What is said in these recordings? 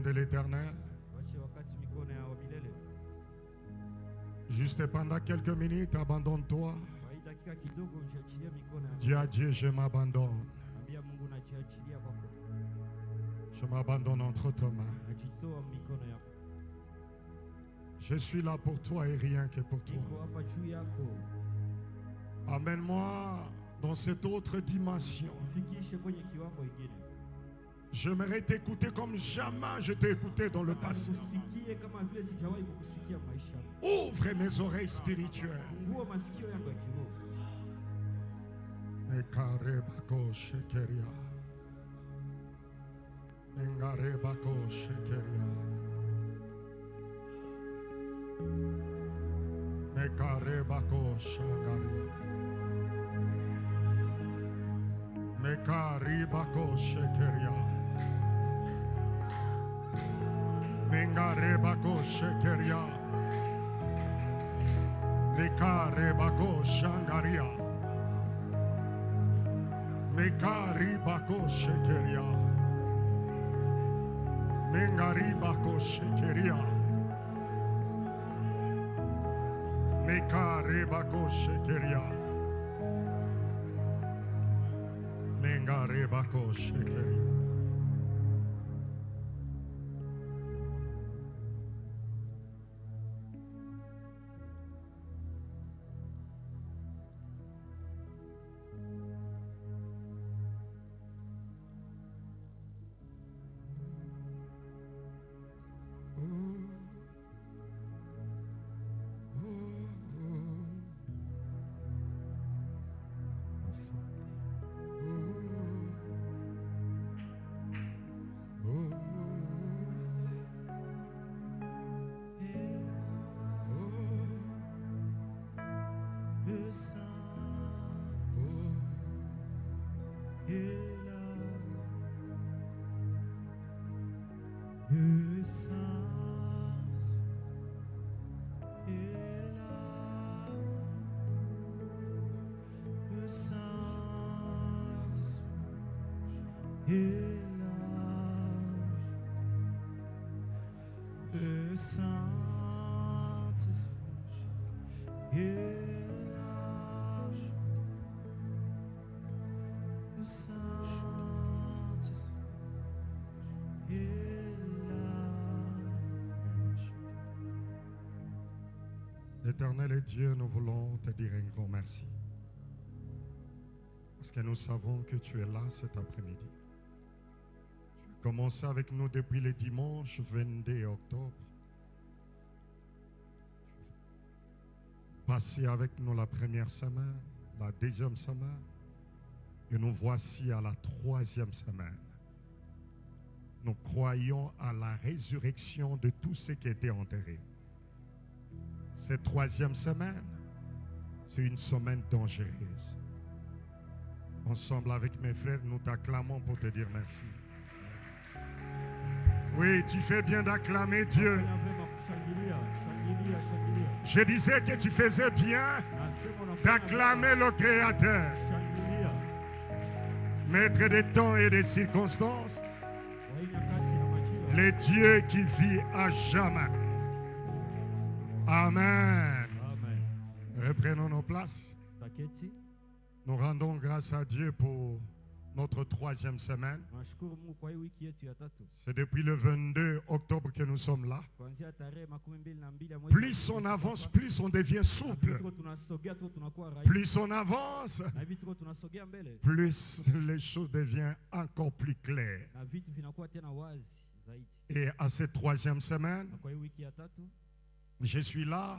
de l'Éternel. Juste pendant quelques minutes, abandonne-toi. Dis à Dieu, je m'abandonne. Je m'abandonne entre tes mains. Je suis là pour toi et rien que pour toi. Amène-moi dans cette autre dimension. J'aimerais t'écouter comme jamais je t'ai écouté dans le passé. Ouvre mes oreilles spirituelles. Ekarebako shekeria. Engarebako shekeria. Mekarebako shangaria. Mekaribako shekeria. Mengarebako shekeria. Mekarebako shangaria. Mekaribako shekeria. Mengaribako shekeria. Mekaribako shekeria. Mengarebako shekeria. Éternel et Dieu, nous voulons te dire un grand merci. Parce que nous savons que tu es là cet après-midi. Tu as commencé avec nous depuis le dimanche 22 octobre. Tu as passé avec nous la première semaine, la deuxième semaine. Et nous voici à la troisième semaine. Nous croyons à la résurrection de tous ceux qui étaient enterrés. Cette troisième semaine, c'est une semaine dangereuse. Ensemble avec mes frères, nous t'acclamons pour te dire merci. Oui, tu fais bien d'acclamer Dieu. Je disais que tu faisais bien d'acclamer le Créateur. Maître des temps et des circonstances, le Dieu qui vit à jamais. Amen. Amen. Reprenons nos places. Nous rendons grâce à Dieu pour notre troisième semaine. C'est depuis le 22 octobre que nous sommes là. Plus on avance, plus on devient souple. Plus on avance, plus les choses deviennent encore plus claires. Et à cette troisième semaine, je suis là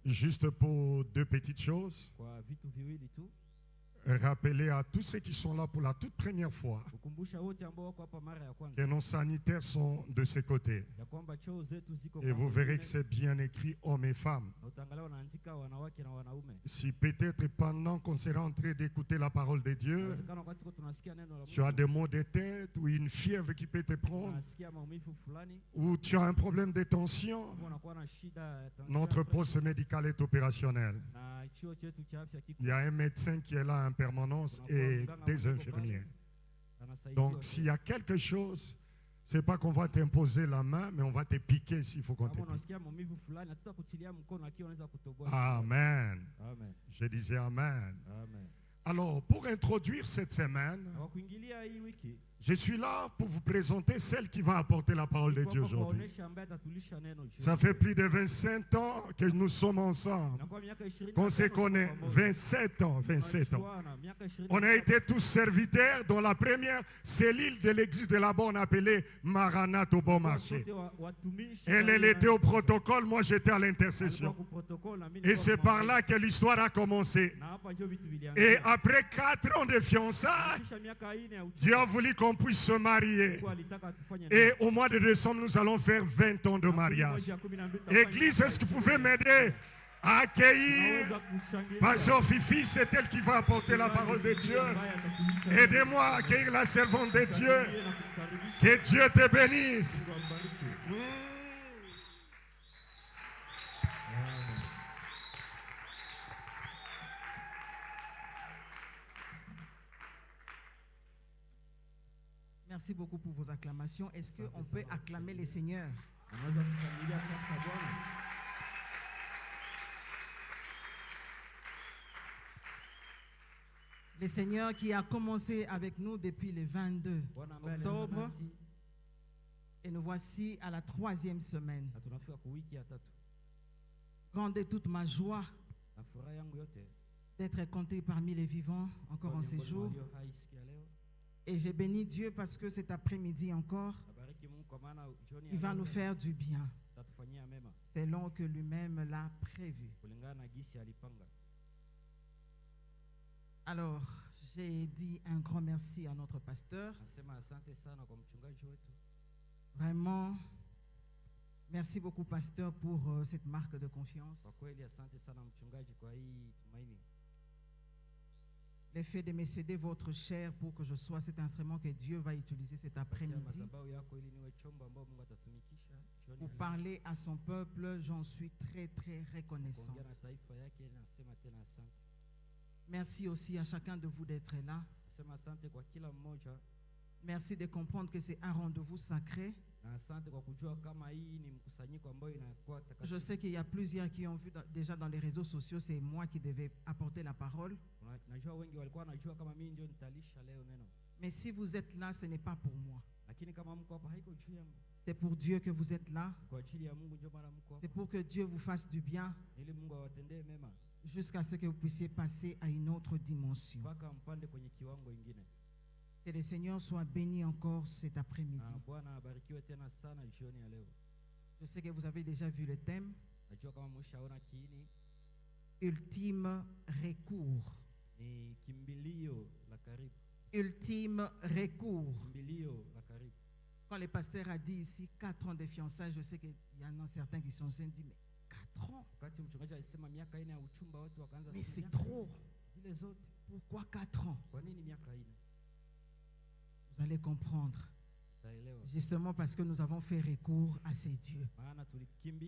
juste pour deux petites choses. Rappeler à tous ceux qui sont là pour la toute première fois que nos sanitaires sont de ce côté. Et vous verrez que c'est bien écrit hommes et femmes. Si peut-être pendant qu'on sera en train d'écouter la parole de Dieu, tu as des maux de tête ou une fièvre qui peut te prendre, ou tu as un problème de tension, notre poste médical est opérationnel. Il y a un médecin qui est là en permanence et des infirmiers. Donc s'il y a quelque chose, C'est pas qu'on va t'imposer la main, mais on va te piquer s'il faut qu'on te Kama pique. unasikia maumivu fulani, hatutakuchilia mkono akiwa unaweza kutoboa. Amen. Amen. Je disais Amen. Amen. Alors, pour introduire cette semaine, Kwa kuingilia hii wiki, je suis là pour vous présenter celle qui va apporter la parole de Dieu aujourd'hui. kuonesha ambaye atatulisha neno jioni. Ça fait plus de 25 ans que nous sommes ensemble, Inakuwa miaka 20 qu'on se connaît. 27 ans, 27 ans. Tunajuana, miaka 20. On a été tous serviteurs dans la première cellule de l'église de là-bas, on appelait Maranatha au bon marché. Elle était au protocole, moi j'étais à l'intercession. Et c'est par là que l'histoire a commencé. Et après 4 ans de fiançailles, Dieu a voulu qu'on puisse se marier. Et au mois de décembre, nous allons faire 20 ans de mariage. Église, est-ce que vous pouvez m'aider à accueillir Pasteur Fifi? C'est elle qui va apporter la parole de Dieu. Aidez-moi à accueillir la servante de Dieu. Que Dieu te bénisse. Merci beaucoup pour vos acclamations. Est-ce qu'on peut acclamer les seigneurs? Le Seigneur qui a commencé avec nous depuis le 22 octobre. Et nous voici à la 3e semaine. Grande est toute ma joie d'être compté parmi les vivants encore en ces jours. Et j'ai béni Dieu parce que cet après-midi encore, il va nous faire du bien, selon que lui-même l'a prévu. Alors, j'ai dit un grand merci à notre pasteur. Vraiment, merci beaucoup, pasteur, pour cette marque de confiance. Le fait de me céder votre chair pour que je sois cet instrument que Dieu va utiliser cet après-midi pour parler à son peuple, j'en suis très, très reconnaissante. Merci aussi à chacun de vous d'être là. Merci de comprendre que c'est un rendez-vous sacré. Je sais qu'il y a plusieurs qui ont vu déjà dans les réseaux sociaux, c'est moi qui devais apporter la parole. Mais si vous êtes là, ce n'est pas pour moi. C'est pour Dieu que vous êtes là. C'est pour que Dieu vous fasse du bien jusqu'à ce que vous puissiez passer à une autre dimension. Que le Seigneur soit béni encore cet après-midi. Je sais que vous avez déjà vu le thème. Ultime recours. Ultime recours. Quand le pasteur a dit ici 4 ans de fiançailles, je sais qu'il y en a certains qui sont dit, mais 4 ans? Mais c'est trop. Pourquoi 4 ans? Vous allez comprendre. Justement parce que nous avons fait recours à ces dieux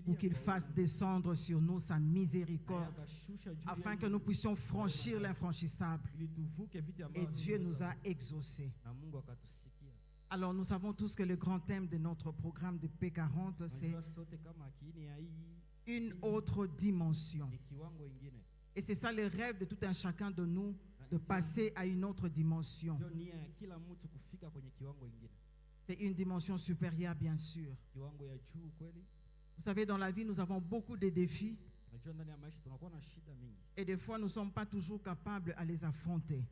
pour qu'il fasse descendre sur nous sa miséricorde afin que nous puissions franchir l'infranchissable. Et Dieu nous a exaucés. Alors nous savons tous que le grand thème de notre programme de P40, c'est une autre dimension. Et c'est ça le rêve de tout un chacun de nous, de passer à une autre dimension. C'est une dimension supérieure, bien sûr. Vous savez, dans la vie, nous avons beaucoup de défis. Et des fois, nous ne sommes pas toujours capables à les affronter.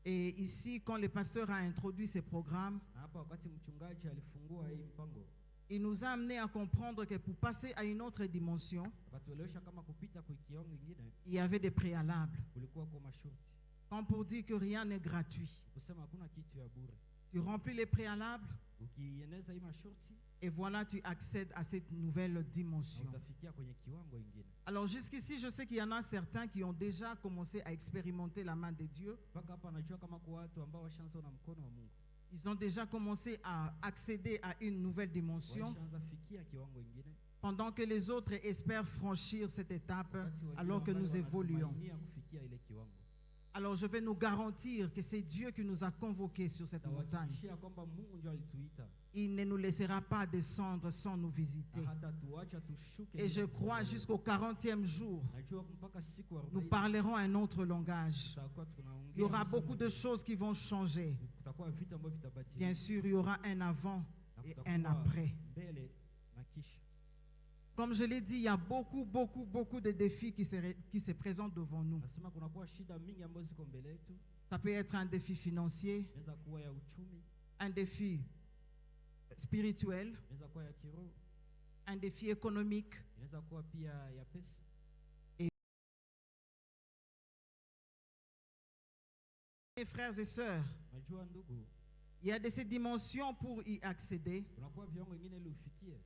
Et ici, quand le pasteur a introduit ce programme, il nous a amené à comprendre que pour passer à une autre dimension, il y avait des préalables. Comme pour dire que rien n'est gratuit. Tu remplis les préalables et voilà, tu accèdes à cette nouvelle dimension. Alors jusqu'ici, je sais qu'il y en a certains qui ont déjà commencé à expérimenter la main de Dieu. Ils ont déjà commencé à accéder à une nouvelle dimension, pendant que les autres espèrent franchir cette étape alors que nous évoluons. Alors je vais nous garantir que c'est Dieu qui nous a convoqués sur cette montagne. Tawahakikishia kwamba Mungu ndio alituita. Il ne nous laissera pas descendre sans nous visiter. Na hatatuacha tushuke Et je bila crois kutembelea. jusqu'au 40e jour, Najua mpaka siku ya nous 40 parlerons un autre langage. tutakuwa tunaongea Il y aura msemo beaucoup de choses qui vont changer. kutakuwa vitu ambavyo vitabadilika. Bien sûr, il y aura un avant Na et kutakuwa un après. mbele na kisha. Comme je l'ai dit, il y a beaucoup de défis qui se présentent devant nous. Nasema kunakuwa shida mingi ambazo ziko mbele yetu. Ça peut être un défi financier, Inaweza kuwa ya uchumi, un défi spirituel, inaweza kuwa ya kiroho, un défi économique. inaweza kuwa pia ya pesa. Mes frères et sœurs, Najua ndugu, il y a de ces dimensions pour y accéder. kunakuwa viwango vingine ili ufikie.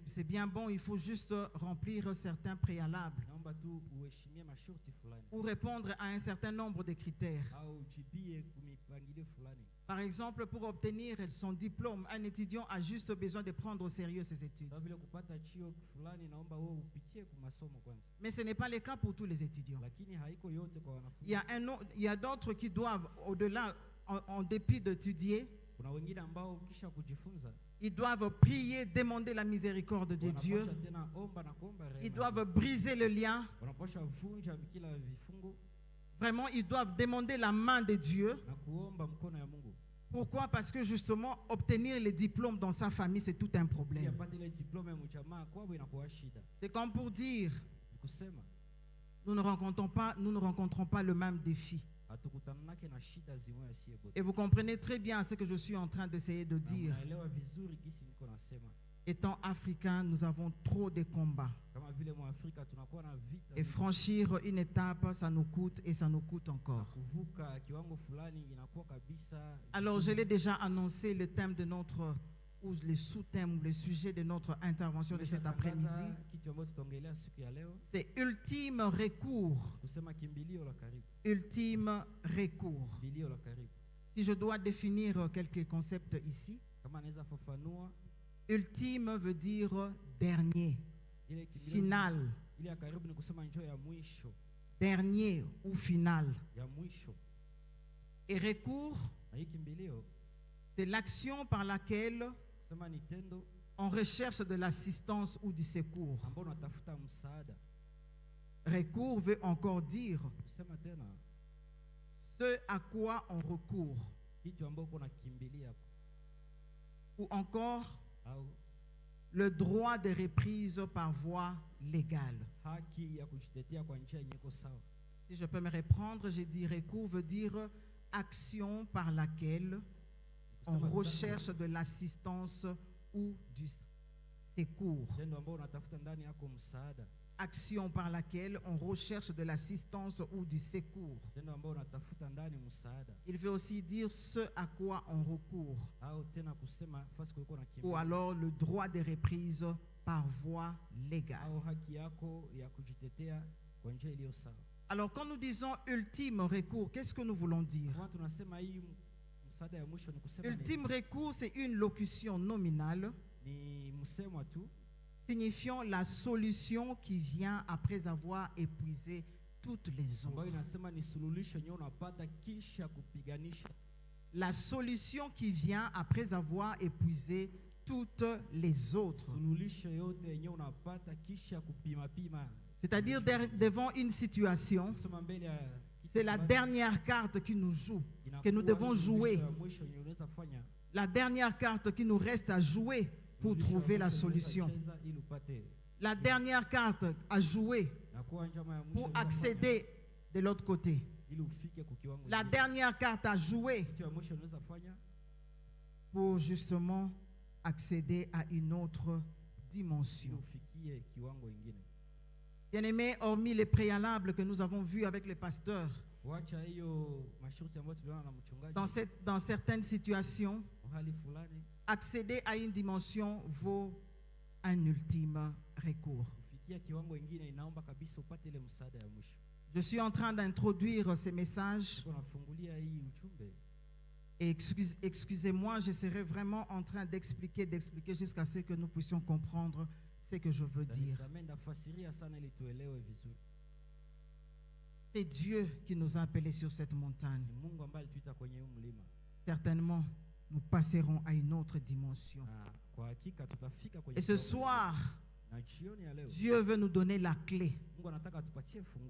C'est bien bon, il faut juste remplir certains préalables Naomba tu uheshimie masharti fulani pour répondre à un certain nombre de critères. au ujibie kumipangilio fulani. Par exemple, pour obtenir son diplôme, un étudiant a juste besoin de prendre au sérieux ses études. Kama vile kupata chio fulani, naomba wewe upitie kwa masomo kwanza, Mais ce n'est pas le cas pour tous les étudiants. lakini haiko yote kwa Il wanafunzi. y a d'autres qui doivent, au-delà, en dépit d'étudier, Kuna wengine ambao kisha kujifunza ils doivent prier, demander la miséricorde de Dieu. wanapaswa tena omba na kuomba Ils rehema. doivent briser le lien. Wanapaswa vunja kila vifungo Vraiment, ils doivent demander la main de Dieu. na kuomba mkono ya Mungu. Pourquoi? Parce que justement, obtenir les diplômes dans sa famille, c'est tout un Ili problème. apate ile diploma ya mjamaa kwao inakuwa shida. C'est comme pour dire, Ni kusema nous ne rencontrons pas le même défi. hatukutanake na shida zimoya sie bote. Et vous comprenez très bien ce que je suis en train d'essayer de Na dire. mnaelewa vizuri gisi niko nasema. Étant africain, nous avons trop de combats. Kama vile Mwafrika tunakuwa na vita Et franchir une étape, ça nous coûte et ça nous coûte na encore. kuvuka kiwango fulani inakuwa kabisa. Alors, je l'ai déjà annoncé, le thème de notre, ou le sous-thème, ou le sujet de notre intervention de cet après-midi, Tumeshatangaza kitu ambacho tutaongelea siku ya leo, c'est ultime recours. kusema kimbilio la karibu. Ultime recours. Kimbilio la karibu. Si je dois définir quelques concepts ici, Kama anaweza fafanua ultime veut dire dernier, ile kimbilio, final, ile ya karibu ni kusema njoo ya mwisho, dernier ou final. ya mwisho. Et recours, Na hii kimbilio c'est l'action par laquelle kusema ni tendo on recherche de l'assistance ou du secours. ambao unatafuta msaada. Recours veut encore dire Kusema tena ce à quoi on recourt, kitu ambao uko nakimbilia ou encore au le droit de reprise par voie légale. haki ya kujitetea kwa njia yenye iko sawa. Si je peux me reprendre, j'ai dit recours veut dire action par laquelle on Kusema recherche de l'assistance ou du secours. tendo ambao unatafuta ndani yako msaada, Action par laquelle on recherche de l'assistance ou du secours. tendo ambao unatafuta ndani msaada, Il veut aussi dire ce à quoi on recourt, au tena kusema fasi kuliko ou nakimbilia alors le droit de reprise par voie légale. au haki yako ya kujitetea kwa njia iliyo sawa. Alors quand nous disons ultime recours, qu'est-ce que nous voulons dire? Kama tunasema hii msaada ya mwisho ni kusema Ultime recours, c'est une locution nominale ni msemo tu signifiant la solution qui vient après avoir épuisé toutes les ambayo autres. inasema ni suluhisho yenyewe unapata kisha kupiganisha. La solution qui vient après avoir épuisé toutes les autres. Suluhisho yote yenyewe unapata kisha kupima. C'est-à-dire devant une situation, Kusema mbele ya c'est la dernière carte qui nous joue, que nous devons jouer. ya mwisho yenyewe unaweza fanya. La dernière carte qui nous reste à jouer pour Suluhisho ya trouver la mwisho unaweza solution. cheza ili upate. La dernière carte à jouer Na kuwa njama ya mwisho pour unaweza accéder de l'autre côté. fanya ili ufike kwa kiwango. La ingine. dernière carte à jouer Kitu ya mwisho unaweza fanya pour justement accéder à une autre ili dimension. ufikie kiwango ingine. Bien-aimés, hormis les préalables que nous avons vus avec les pasteurs, Wacha hiyo masharti ambayo tuliona na mchungaji. dans certaines situations, Hali fulani accéder à une dimension vaut un ultime recours. kufikia kiwango ingine inaomba kabisa upate ile msaada ya mwisho. Je suis en train d'introduire ces messages Tuko nafungulia hii ujumbe. et excusez-moi, je serai vraiment en train d'expliquer jusqu'à ce que nous puissions comprendre ce que je veux dire. Nisamee, ndafasiria sana ili tuelewe vizuri. C'est Dieu qui nous a appelés sur cette montagne. Certainement, nous passerons à une autre dimension. Et ce soir, Dieu veut nous donner la clé.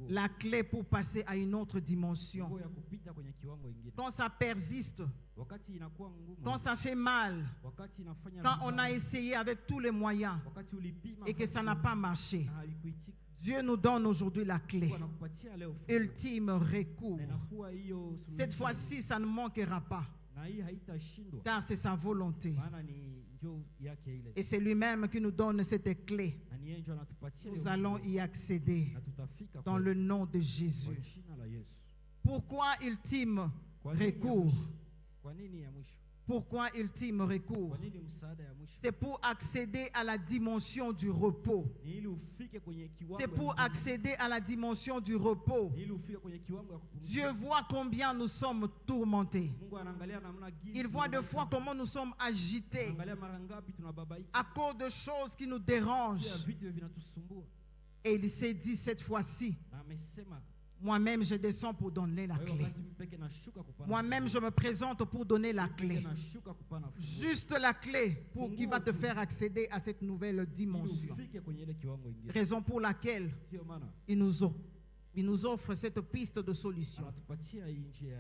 La clé pour passer à une autre dimension. Quand ça persiste, quand ça fait mal, quand on a essayé avec tous les moyens et que ça n'a pas marché, Dieu nous donne aujourd'hui la clé. Ultime recours. Cette fois-ci, ça ne manquera pas, car c'est sa volonté. Et c'est lui-même qui nous donne cette clé. Nous allons y accéder dans le nom de Jésus. Pourquoi ultime recours? Pourquoi ultime recours? C'est pour accéder à la dimension du repos. C'est pour accéder à la dimension du repos. Dieu voit combien nous sommes tourmentés. Il voit des fois comment nous sommes agités à cause de choses qui nous dérangent. Et il s'est dit cette fois-ci, moi-même, je descends pour donner la clé. Moi-même, je me présente pour donner la clé. Juste la clé qui va te faire accéder à cette nouvelle dimension. Raison pour laquelle il nous offre cette piste de solution.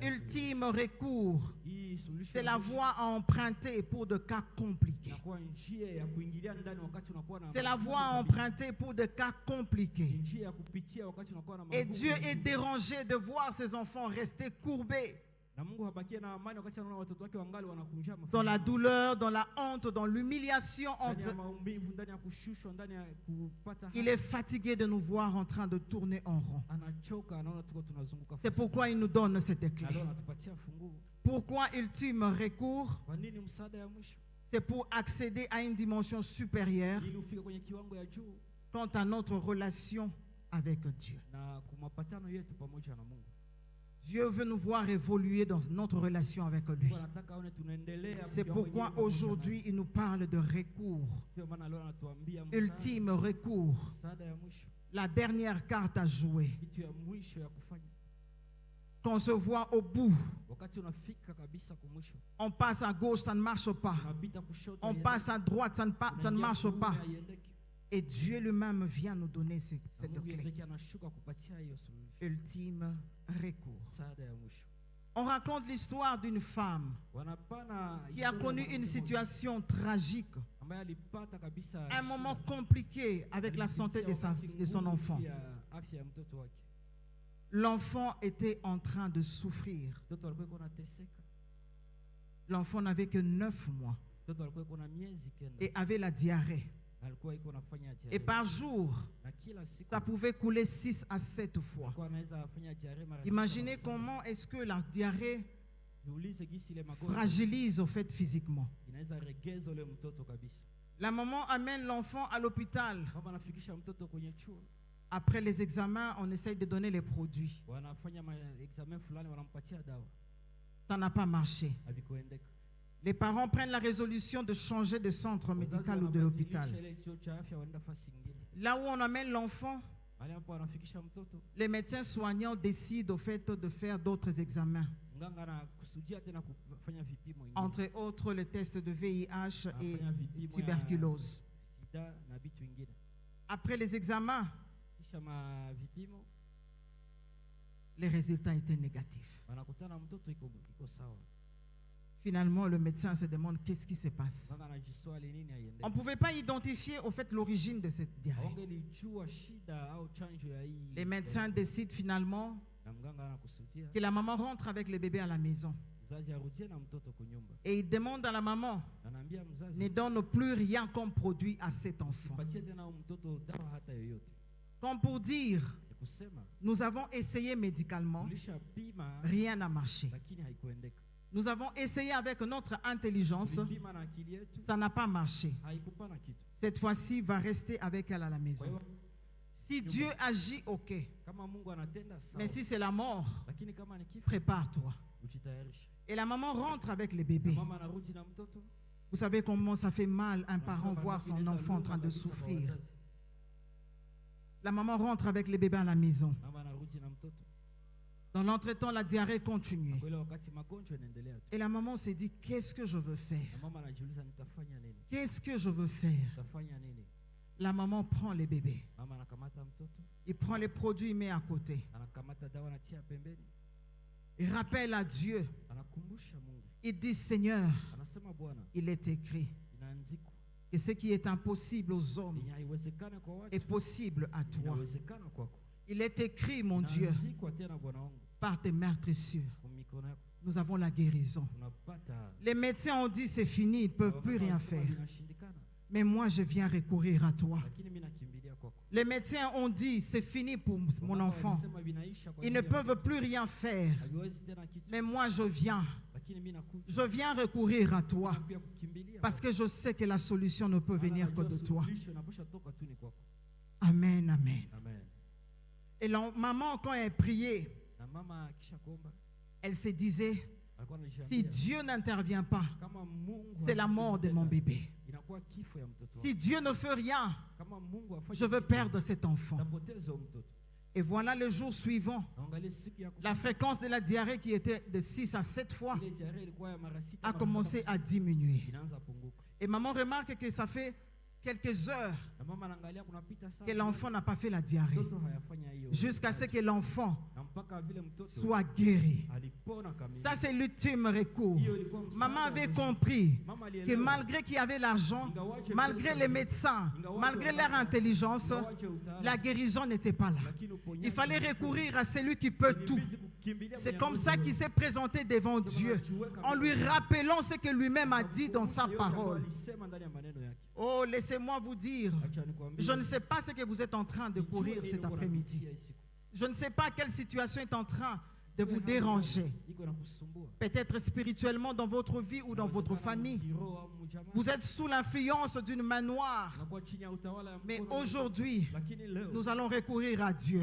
Ultime recours, c'est la voie à emprunter pour de cas compliqués. C'est la voie à emprunter pour de cas compliqués. Et Dieu est dérangé de voir ses enfants rester courbés dans la douleur, dans la honte, dans l'humiliation. Il est fatigué de nous voir en train de tourner en rond. C'est pourquoi il nous donne cette clé. Pourquoi ultime recours? C'est pour accéder à une dimension supérieure quant à notre relation avec Dieu. Dieu veut nous voir évoluer dans notre relation avec lui. C'est pourquoi aujourd'hui il nous parle de recours. Ultime recours. La dernière carte à jouer. Quand on se voit au bout, on passe à gauche, ça ne marche pas. On passe à droite, ça ne marche pas. Et Dieu lui-même vient nous donner cette clé. Ultime recours. On raconte l'histoire d'une femme qui a connu une situation tragique, un moment compliqué avec la santé de son enfant. L'enfant était en train de souffrir. L'enfant n'avait que 9 mois et avait la diarrhée. Et par jour, ça pouvait couler 6 à 7 fois. Imaginez comment est-ce que la diarrhée fragilise au fait physiquement. La maman amène l'enfant à l'hôpital. Après les examens, on essaye de donner les produits. Ça n'a pas marché. Les parents prennent la résolution de changer de centre médical ou de l'hôpital. Là où on amène l'enfant, les médecins soignants décident au fait de faire d'autres examens. Entre autres, le test de VIH et tuberculose. Après les examens, les résultats étaient négatifs. Finalement, le médecin se demande qu'est-ce qui se passe. On ne pouvait pas identifier au fait l'origine de cette diarrhée. Les médecins décident finalement que la maman rentre avec le bébé à la maison. Et ils demandent à la maman, ne donne plus rien comme produit à cet enfant. Comme pour dire, nous avons essayé médicalement, rien n'a marché. Nous avons essayé avec notre intelligence, ça n'a pas marché. Cette fois-ci, va rester avec elle à la maison. Si Dieu agit, ok. Mais si c'est la mort, prépare-toi. Et la maman rentre avec le bébé. Vous savez comment ça fait mal un parent voir son enfant en train de souffrir. La maman rentre avec le bébé à la maison. Dans l'entretemps, la diarrhée continuait. Et la maman s'est dit, qu'est-ce que je veux faire? Qu'est-ce que je veux faire? La maman prend les bébés. Il prend les produits, il met à côté. Il rappelle à Dieu. Il dit, Seigneur, il est écrit que ce qui est impossible aux hommes est possible à toi. Il est écrit, mon Dieu, par tes meurtrissures, nous avons la guérison. Les médecins ont dit, c'est fini, ils ne peuvent plus rien faire. Mais moi, je viens recourir à toi. Les médecins ont dit, c'est fini pour mon enfant. Ils ne peuvent plus rien faire. Mais moi, je viens recourir à toi. Parce que je sais que la solution ne peut venir que de toi. Amen, amen. Et la maman, quand elle priait, elle se disait, si Dieu n'intervient pas, c'est la mort de mon bébé. Si Dieu ne fait rien, je veux perdre cet enfant. Et voilà le jour suivant, la fréquence de la diarrhée qui était de 6 à 7 fois a commencé à diminuer. Et maman remarque que ça fait quelques heures que l'enfant n'a pas fait la diarrhée, jusqu'à ce que l'enfant soit guéri. Ça, c'est l'ultime recours. Maman avait compris que malgré qu'il y avait l'argent, malgré les médecins, malgré leur intelligence, la guérison n'était pas là. Il fallait recourir à celui qui peut tout. C'est comme ça qu'il s'est présenté devant Dieu, en lui rappelant ce que lui-même a dit dans sa parole. Oh, laissez-moi vous dire, je ne sais pas ce que vous êtes en train de courir cet après-midi. Je ne sais pas quelle situation est en train de vous déranger. Peut-être spirituellement dans votre vie ou dans votre famille. Vous êtes sous l'influence d'une main noire. Mais aujourd'hui, nous allons recourir à Dieu.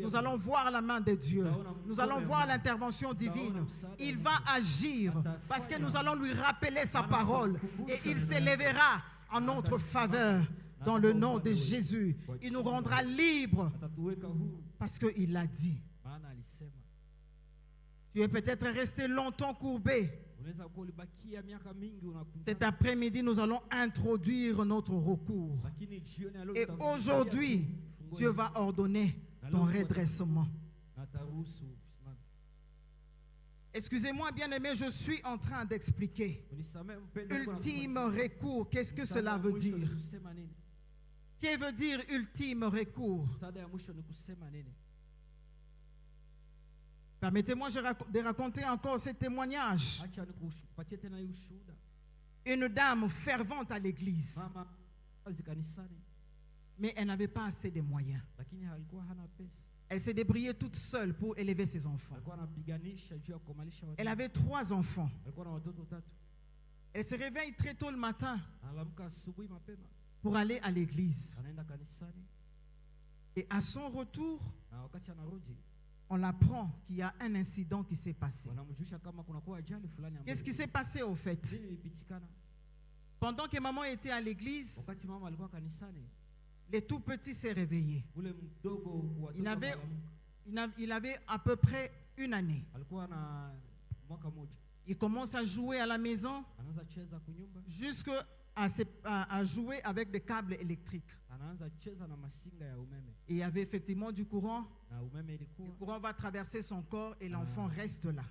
Nous allons voir la main de Dieu. Nous allons voir l'intervention divine. Il va agir parce que nous allons lui rappeler sa parole. Et il s'élèvera en notre faveur dans le nom de Jésus. Il nous rendra libres parce qu'il l'a dit. Tu es peut-être resté longtemps courbé. Cet après-midi, nous allons introduire notre recours. Et aujourd'hui, Dieu va ordonner ton redressement. Excusez-moi, bien-aimé, je suis en train d'expliquer. Ultime recours, qu'est-ce que cela veut dire? Que veut dire ultime recours? Permettez-moi de raconter encore ce témoignage. Une dame fervente à l'église, mais elle n'avait pas assez de moyens. Elle s'est débrouillée toute seule pour élever ses enfants. Elle avait 3 enfants. Elle se réveille très tôt le matin pour aller à l'église. Et à son retour, on apprend qu'il y a un incident qui s'est passé. Qu'est-ce qui s'est passé au fait? Pendant que maman était à l'église, le tout petit s'est réveillé. Il avait à peu près 1 année. Il commence à jouer à la maison jusqu'à jouer avec des câbles électriques. Et il y avait effectivement du courant. Le courant va traverser son corps et l'enfant reste là.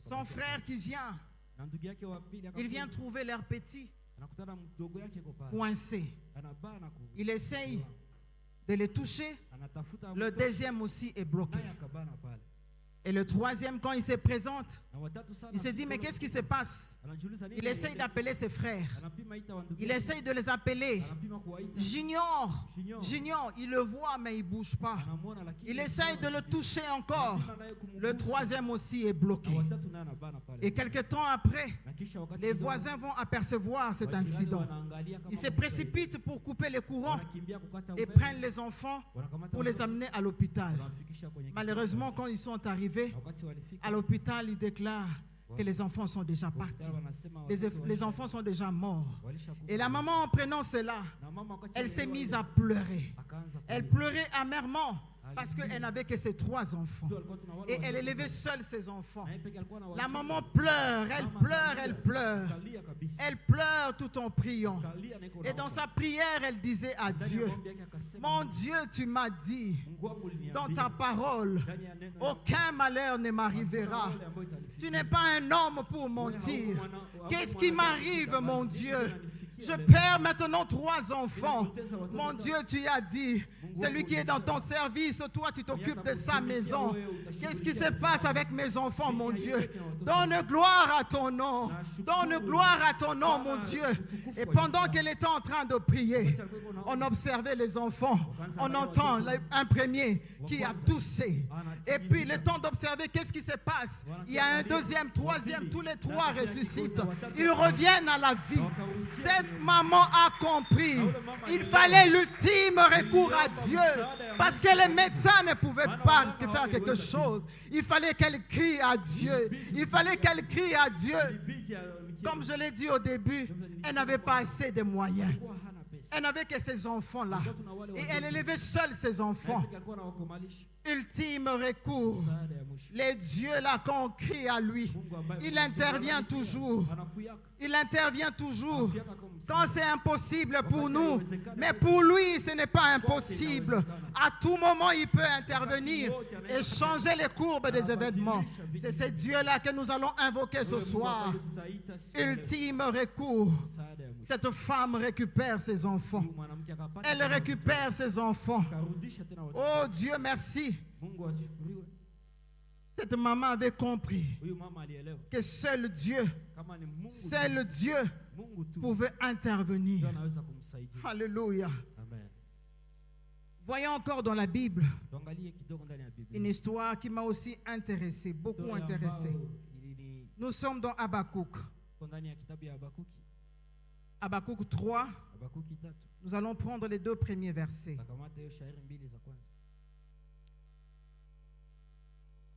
Son frère qui vient, il vient trouver leur petit coincé. Il essaye de le toucher. Le deuxième aussi est bloqué. Et le troisième, quand il se présente, il se dit, mais qu'est-ce qui se passe? Il essaye d'appeler ses frères. Il essaye de les appeler. Junior, Junior, il le voit, mais il ne bouge pas. Il essaye de le toucher encore. Le troisième aussi est bloqué. Et quelque temps après, les voisins vont apercevoir cet incident. Ils se précipitent pour couper les courants et prennent les enfants pour les amener à l'hôpital. Malheureusement, quand ils sont arrivés à l'hôpital, ils déclarent que les enfants sont déjà partis. Les enfants sont déjà morts. Et la maman, en prenant cela, elle s'est mise à pleurer. Elle pleurait amèrement parce qu'elle n'avait que ses 3 enfants. Et elle élevait seule ses enfants. La maman pleure, elle pleure, elle pleure. Elle pleure tout en priant. Et dans sa prière, elle disait à Dieu, mon Dieu, tu m'as dit dans ta parole, aucun malheur ne m'arrivera. Tu n'es pas un homme pour mentir. Qu'est-ce qui m'arrive, mon Dieu? Je perds maintenant 3 enfants. Mon Dieu, tu as dit, celui qui est dans ton service, toi tu t'occupes de sa maison. Qu'est-ce qui se passe avec mes enfants, mon Dieu? Donne gloire à ton nom. Donne gloire à ton nom, mon Dieu. Et pendant qu'elle était en train de prier, on observait les enfants. On entend un premier qui a toussé. Et puis le temps d'observer qu'est-ce qui se passe. Il y a un deuxième, troisième, tous les 3 ressuscitent. Ils reviennent à la vie. Cette maman a compris. Il fallait l'ultime recours à Dieu. Parce que les médecins ne pouvaient pas faire quelque chose. Il fallait qu'elle crie à Dieu. Il fallait qu'elle crie à Dieu. Comme je l'ai dit au début, elle n'avait pas assez de moyens. Elle n'avait que ses enfants-là. Et elle élevait seule ses enfants. Ultime recours. Les dieux là, quand on crie à lui, il intervient toujours. Il intervient toujours. Quand c'est impossible pour nous, mais pour lui, ce n'est pas impossible. À tout moment, il peut intervenir et changer les courbes des événements. C'est ce Dieu-là que nous allons invoquer ce soir. Ultime recours. Cette femme récupère ses enfants. Elle récupère ses enfants. Oh Dieu, merci. Cette maman avait compris que seul Dieu pouvait intervenir. Alléluia. Voyons encore dans la Bible une histoire qui m'a aussi intéressé, beaucoup intéressé. Nous sommes dans Habakkuk. Habakkuk 3. Nous allons prendre les 2 premiers versets.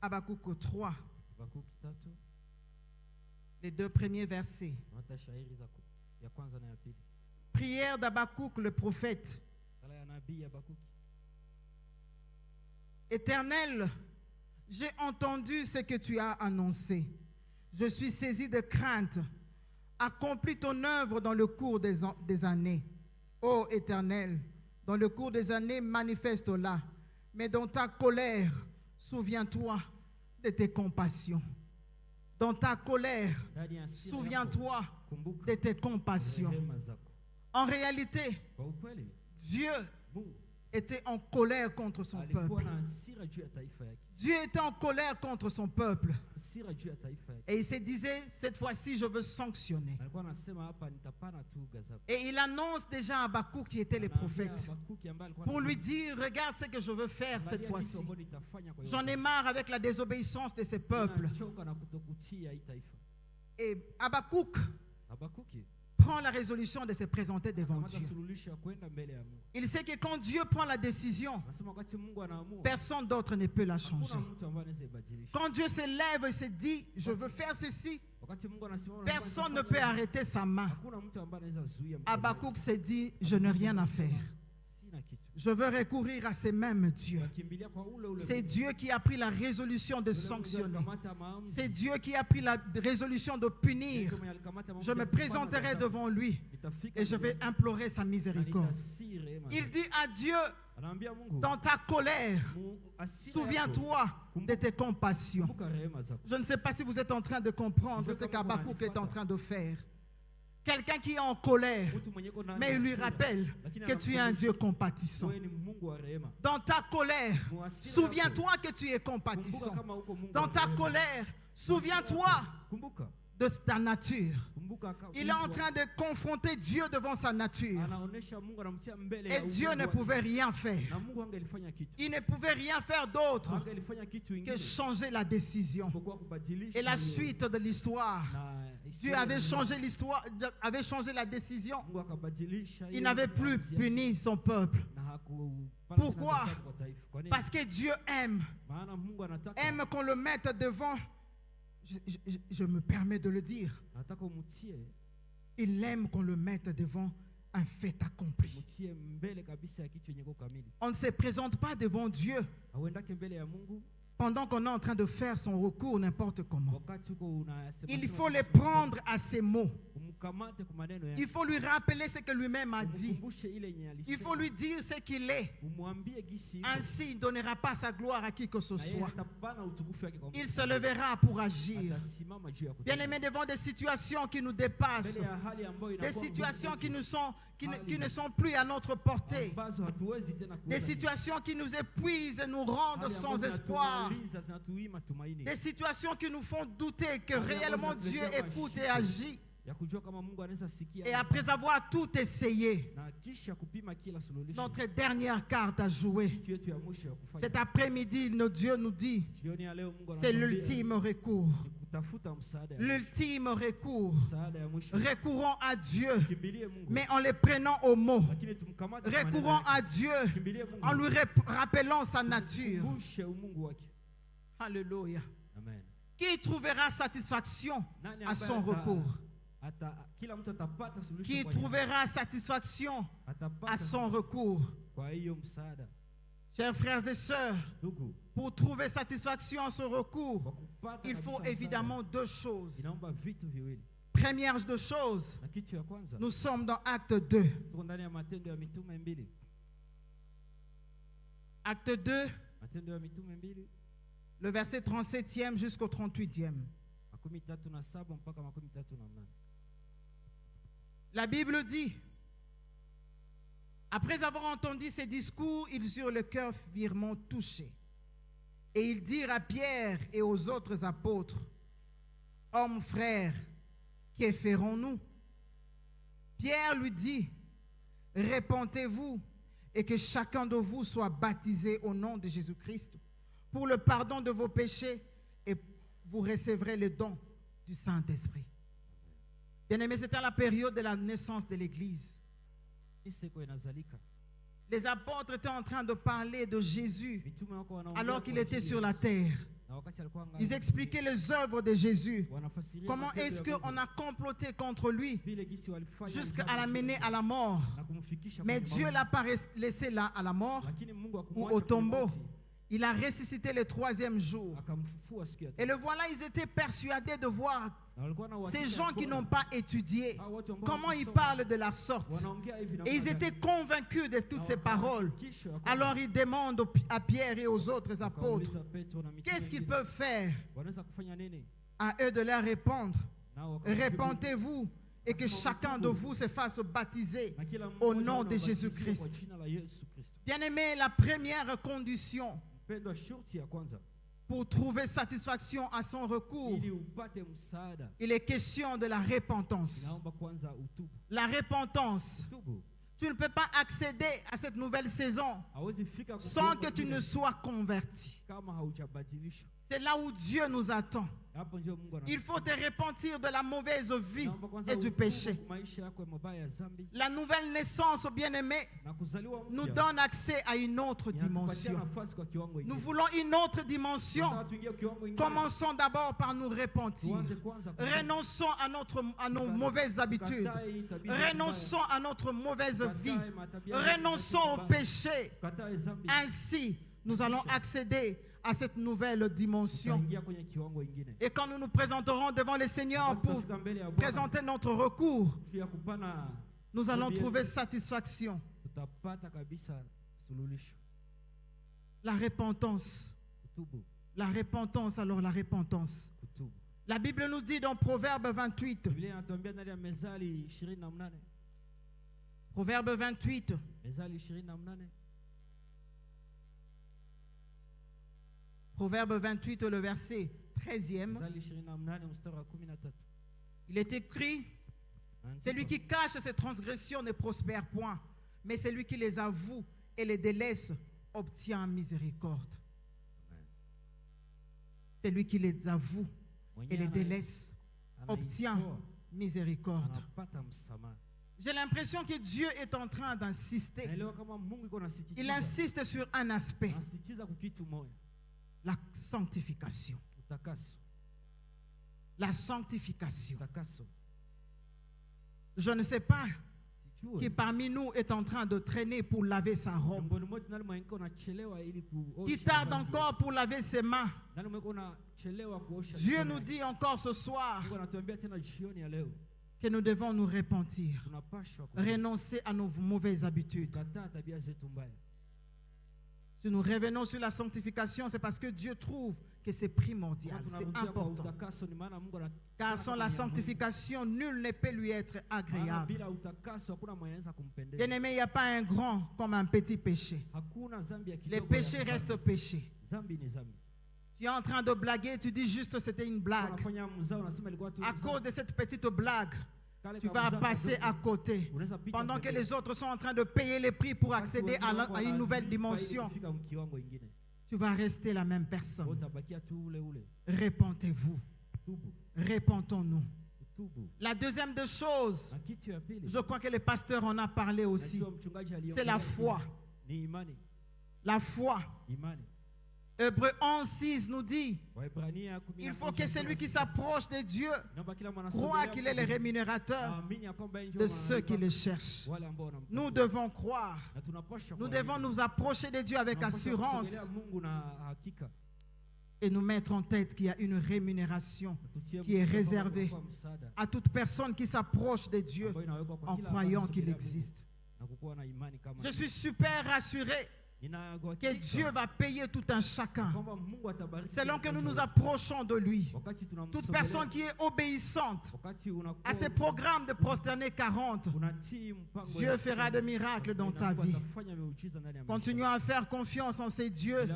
Habakkuk 3. Les 2 premiers versets. Prière d'Habakkuk le prophète. Éternel, j'ai entendu ce que tu as annoncé. Je suis saisi de crainte. Accomplis ton œuvre dans le cours des années. Ô Éternel, dans le cours des années, manifeste-la. Mais dans ta colère, souviens-toi de tes compassions. Dans ta colère, souviens-toi de tes compassions. En réalité, Dieu était en colère contre son peuple. Dieu était en colère contre son peuple. Et il se disait, cette fois-ci, je veux sanctionner. Et il annonce déjà à Habakkuk qui était le prophète pour lui dire, regarde ce que je veux faire cette fois-ci. J'en ai marre avec la désobéissance de ce peuple. Et Habakkuk prend la résolution de se présenter devant Dieu. Il sait que quand Dieu prend la décision, personne d'autre ne peut la changer. Quand Dieu se lève et se dit, je veux faire ceci, personne ne peut arrêter sa main. Habakkuk se dit, je n'ai rien à faire. Je veux recourir à ces mêmes dieux. C'est Dieu qui a pris la résolution de sanctionner. C'est Dieu qui a pris la résolution de punir. Je me présenterai devant lui et je vais implorer sa miséricorde. Il dit à Dieu, dans ta colère, souviens-toi de tes compassions. Je ne sais pas si vous êtes en train de comprendre ce qu'Habakkuk est en train de faire. Quelqu'un qui est en colère, mais il lui rappelle que tu es un Dieu compatissant. Dans ta colère, souviens-toi que tu es compatissant. Dans ta colère, souviens-toi de ta nature. Il est en train de confronter Dieu devant sa nature. Et Dieu ne pouvait rien faire. Il ne pouvait rien faire d'autre que changer la décision. Et la suite de l'histoire, Dieu avait changé l'histoire, avait changé la décision. Il n'avait plus puni son peuple. Pourquoi? Parce que Dieu aime qu'on le mette devant. Je me permets de le dire. Il aime qu'on le mette devant un fait accompli. On ne se présente pas devant Dieu pendant qu'on est en train de faire son recours n'importe comment. Il faut les prendre à ses mots. Il faut lui rappeler ce que lui-même a dit. Il faut lui dire ce qu'il est. Ainsi, il ne donnera pas sa gloire à qui que ce soit. Il se lèvera pour agir. Bien aimé, devant des situations qui nous dépassent, des situations qui ne sont plus à notre portée, des situations qui nous épuisent et nous rendent sans espoir, des situations qui nous font douter que réellement Dieu écoute et agit. Et après avoir tout essayé, notre dernière carte à jouer. Cet après-midi, notre Dieu nous dit, c'est l'ultime recours. L'ultime recours. Recourons à Dieu, mais en les prenant au mot. Recourons à Dieu en lui rappelant sa nature. Alléluia. Qui trouvera satisfaction à son recours? Qui trouvera satisfaction à son recours? Chers frères et sœurs, pour trouver satisfaction à son recours, il faut évidemment deux choses. Première de choses, nous sommes dans Acte 2. Acte 2, le verset 37e jusqu'au 38e. La Bible dit, après avoir entendu ces discours, ils eurent le cœur virement touché. Et ils dirent à Pierre et aux autres apôtres, hommes frères, que ferons-nous? Pierre lui dit, répentez-vous et que chacun de vous soit baptisé au nom de Jésus-Christ pour le pardon de vos péchés et vous recevrez le don du Saint-Esprit. Bien-aimés, c'était la période de la naissance de l'Église. Les apôtres étaient en train de parler de Jésus alors qu'il était sur la terre. Ils expliquaient les œuvres de Jésus. Comment est-ce qu'on a comploté contre lui jusqu'à l'amener à la mort. Mais Dieu ne l'a pas laissé là à la mort ou au tombeau. Il a ressuscité le troisième jour. Et le voilà, ils étaient persuadés de voir ces gens qui n'ont pas étudié, comment ils parlent de la sorte. Et ils étaient convaincus de toutes ces paroles. Alors ils demandent à Pierre et aux autres apôtres, qu'est-ce qu'ils peuvent faire? À eux de leur répondre, répentez-vous et que chacun de vous se fasse baptiser au nom de Jésus-Christ. Bien-aimé, la première condition pour trouver satisfaction à son recours, il est question de la repentance. La repentance. Tu ne peux pas accéder à cette nouvelle saison sans que tu ne sois converti. C'est là où Dieu nous attend. Il faut te repentir de la mauvaise vie et du péché. La nouvelle naissance, bien-aimé, nous donne accès à une autre dimension. Nous voulons une autre dimension. Commençons d'abord par nous repentir. Renonçons à nos mauvaises habitudes. Renonçons à notre mauvaise vie. Renonçons au péché. Ainsi, nous allons accéder à cette nouvelle dimension. Et quand nous nous présenterons devant le Seigneur pour présenter notre recours, nous allons trouver satisfaction. La repentance. La repentance, alors la repentance. La Bible nous dit dans Proverbe 28. Proverbe 28. Proverbe 28, le verset 13e. Il est écrit, celui qui cache ses transgressions ne prospère point, mais celui qui les avoue et les délaisse obtient miséricorde. Celui qui les avoue et les délaisse obtient miséricorde. J'ai l'impression que Dieu est en train d'insister. Il insiste sur un aspect. La sanctification. La sanctification. Je ne sais pas qui parmi nous est en train de traîner pour laver sa robe, qui tarde encore pour laver ses mains. Dieu nous dit encore ce soir que nous devons nous repentir, renoncer à nos mauvaises habitudes. Si nous revenons sur la sanctification, c'est parce que Dieu trouve que c'est primordial, c'est important. Car sans la sanctification, nul ne peut lui être agréable. Bien-aimé, il n'y a pas un grand comme un petit péché. Les péchés restent péchés. Tu es en train de blaguer, tu dis juste c'était une blague. À cause de cette petite blague, tu vas passer à côté. Pendant que les autres sont en train de payer les prix pour accéder à une nouvelle dimension, tu vas rester la même personne. Répentez-vous. Répentons-nous. La deuxième des choses, je crois que le pasteur en a parlé aussi, c'est la foi. La foi. Hébreux 11:6 nous dit, il faut que celui qui s'approche de Dieu croit qu'il est le rémunérateur de ceux qui le cherchent. Nous devons croire. Nous devons nous approcher de Dieu avec assurance et nous mettre en tête qu'il y a une rémunération qui est réservée à toute personne qui s'approche de Dieu en croyant qu'il existe. Je suis super rassuré que Dieu va payer tout un chacun selon que nous nous approchons de lui. Toute personne qui est obéissante à ces programmes de prosterner 40, Dieu fera de miracles dans ta vie. Continuons à faire confiance en ces dieux.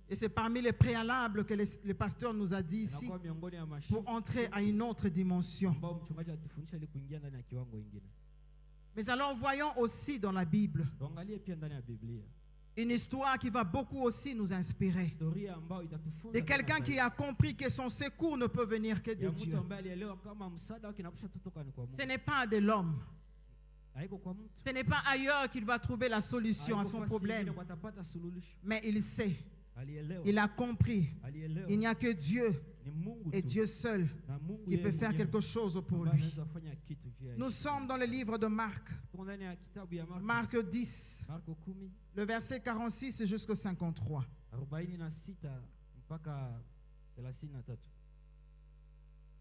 Et c'est parmi les préalables que le pasteur nous a dit ici pour entrer à une autre dimension. Mais alors voyons aussi dans la Bible une histoire qui va beaucoup aussi nous inspirer. De quelqu'un qui a compris que son secours ne peut venir que de Dieu. Ce n'est pas de l'homme. Ce n'est pas ailleurs qu'il va trouver la solution à son problème. Mais il sait. Il a compris. Il n'y a que Dieu et Dieu seul qui peut faire quelque chose pour lui. Nous sommes dans le livre de Marc. Marc 10, le verset 46 jusqu'au 53.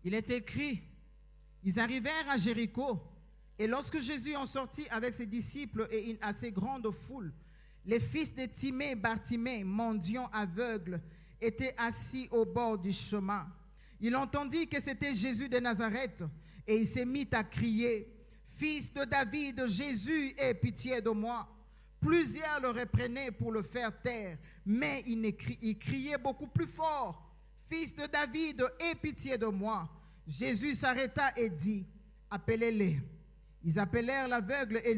Il est écrit, ils arrivèrent à Jéricho, et lorsque Jésus en sortit avec ses disciples et une assez grande foule, les fils de Timée et Bartimée, mendiants aveugles, étaient assis au bord du chemin. Il entendit que c'était Jésus de Nazareth et il s'est mis à crier, « Fils de David, Jésus, aie pitié de moi. » Plusieurs le reprenaient pour le faire taire, mais il criait beaucoup plus fort, « Fils de David, aie pitié de moi. » Jésus s'arrêta et dit, « Appelez-les. » Ils appelèrent l'aveugle et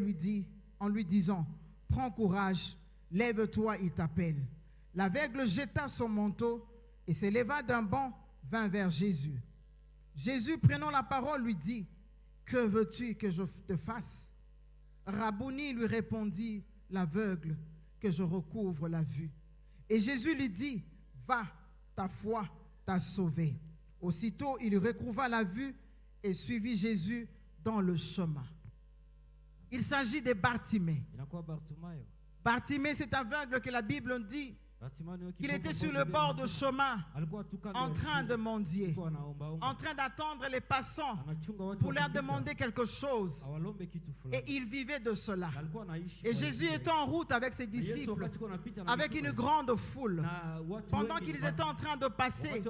en lui disant, « Prends courage, lève-toi, il t'appelle. » L'aveugle jeta son manteau et se leva d'un bond, vint vers Jésus. Jésus, prenant la parole, lui dit, « Que veux-tu que je te fasse ?» Rabouni, lui répondit l'aveugle, « Que je recouvre la vue. » Et Jésus lui dit, « Va, ta foi t'a sauvé. » Aussitôt, il recouvra la vue et suivit Jésus dans le chemin. Il s'agit de Bartimée. Bartimée, c'est aveugle que la Bible dit qu'il était sur le bord du chemin en train de mendier, en train d'attendre les passants pour leur demander quelque chose. Et il vivait de cela. Et Jésus était en route avec ses disciples, avec une grande foule. Pendant qu'ils étaient en train de passer,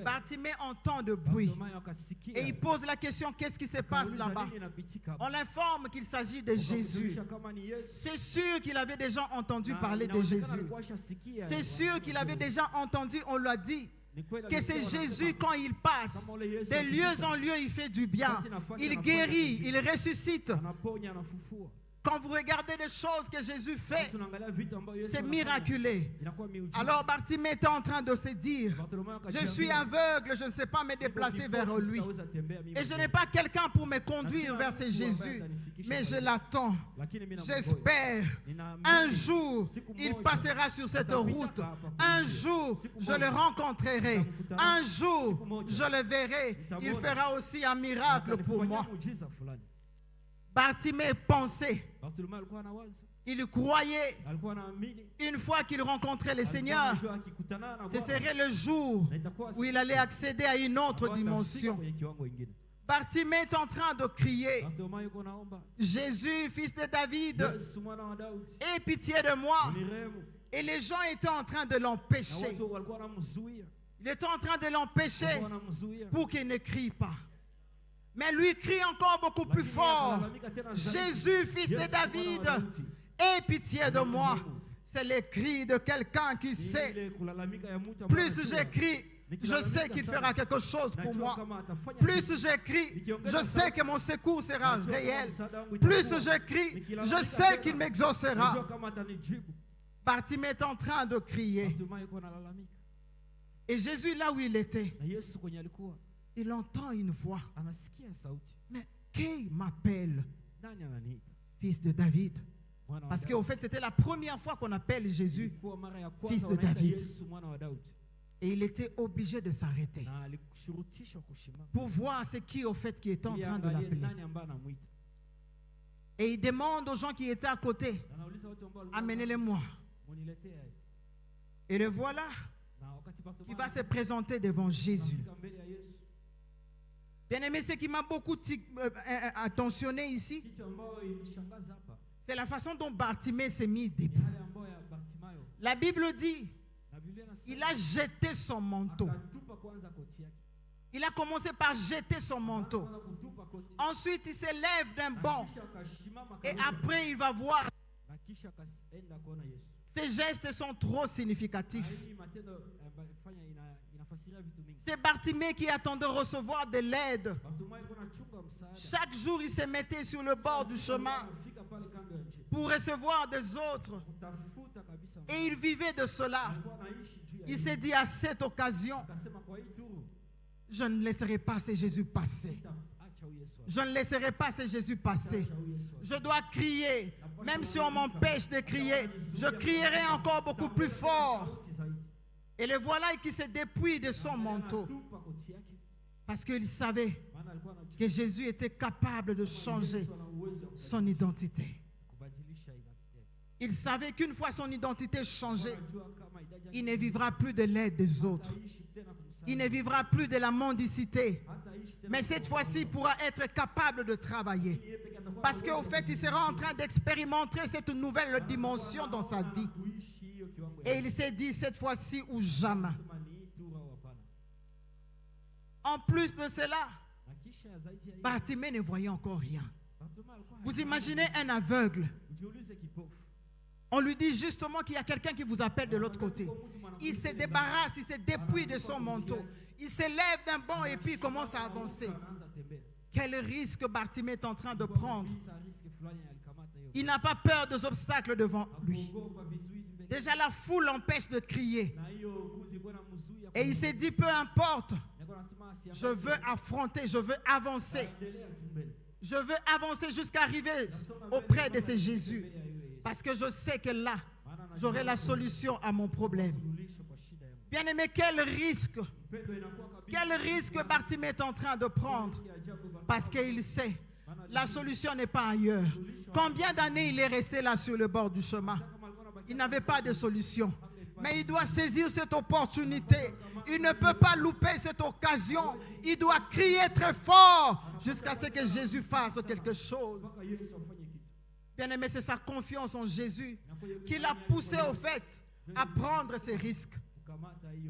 Bartimée entend de bruit. Et il pose la question, qu'est-ce qui se passe là-bas? On l'informe qu'il s'agit de Jésus. C'est sûr qu'il avait déjà entendu parler de Jésus. C'est sûr qu'il avait déjà entendu, on l'a dit, que c'est Jésus quand il passe. De lieu en lieu, il fait du bien. Il guérit, il ressuscite. Quand vous regardez les choses que Jésus fait, c'est miraculeux. Alors Bartimée était en train de se dire, je suis aveugle, je ne sais pas me déplacer vers lui. Et je n'ai pas quelqu'un pour me conduire vers ce Jésus. Mais je l'attends. J'espère un jour, il passera sur cette route. Un jour, je le rencontrerai. Un jour, je le verrai. Il fera aussi un miracle pour moi. Bartimée pensait, il croyait, une fois qu'il rencontrait le Seigneur, ce serait le jour où il allait accéder à une autre dimension. Bartimée est en train de crier, Jésus, fils de David, aie pitié de moi. Et les gens étaient en train de l'empêcher. Il était en train de l'empêcher pour qu'il ne crie pas. Mais lui crie encore beaucoup plus fort, Jésus, fils de David, aie pitié de moi. C'est le cri de quelqu'un qui sait, plus j'écris, je sais qu'il fera quelque chose pour moi. Plus j'écris, je sais que mon secours sera réel. Plus j'écris, je sais qu'il m'exaucera. Bartimée est en train de crier. Et Jésus, là où il était, il entend une voix. Mais qui m'appelle fils de David? Parce qu'au fait, c'était la première fois qu'on appelle Jésus fils de David. Et il était obligé de s'arrêter pour voir ce qui au fait qui est en train de l'appeler. Et il demande aux gens qui étaient à côté, amenez-les-moi. Et le voilà qui va se présenter devant Jésus. Bien aimé, ce qui m'a beaucoup attentionné ici, c'est la façon dont Bartimée s'est mis debout. La Bible dit, il a jeté son manteau. Il a commencé par jeter son manteau. Ensuite, il se lève d'un bond. Et après, il va voir. Ces gestes sont trop significatifs. C'est Bartimée qui attendait recevoir de l'aide. Chaque jour, il se mettait sur le bord du chemin pour recevoir des autres. Et il vivait de cela. Il s'est dit à cette occasion, je ne laisserai pas ce Jésus passer. Je ne laisserai pas ce Jésus passer. Je dois crier. Même si on m'empêche de crier, je crierai encore beaucoup plus fort. Et le voilà qui se dépouille de son manteau. Parce qu'il savait que Jésus était capable de changer son identité. Il savait qu'une fois son identité changée, il ne vivra plus de l'aide des autres. Il ne vivra plus de la mendicité. Mais cette fois-ci, il pourra être capable de travailler. Parce qu'au fait, il sera en train d'expérimenter cette nouvelle dimension dans sa vie. Et il s'est dit, cette fois-ci ou jamais. En plus de cela, Bartimée ne voyait encore rien. Vous imaginez un aveugle. On lui dit justement qu'il y a quelqu'un qui vous appelle de l'autre côté. Il se débarrasse, il se dépouille de son manteau. Il se lève d'un bond et puis il commence à avancer. Quel risque Bartimée est en train de prendre? Il n'a pas peur des obstacles devant lui. Déjà la foule l'empêche de crier. Et il s'est dit, peu importe, je veux affronter, je veux avancer. Je veux avancer jusqu'à arriver auprès de ce Jésus. Parce que je sais que là, j'aurai la solution à mon problème. Bien aimé, quel risque Bartimée est en train de prendre? Parce qu'il sait, la solution n'est pas ailleurs. Combien d'années il est resté là sur le bord du chemin? Il n'avait pas de solution. Mais il doit saisir cette opportunité. Il ne peut pas louper cette occasion. Il doit crier très fort jusqu'à ce que Jésus fasse quelque chose. Bien-aimé, c'est sa confiance en Jésus qui l'a poussé au fait à prendre ces risques.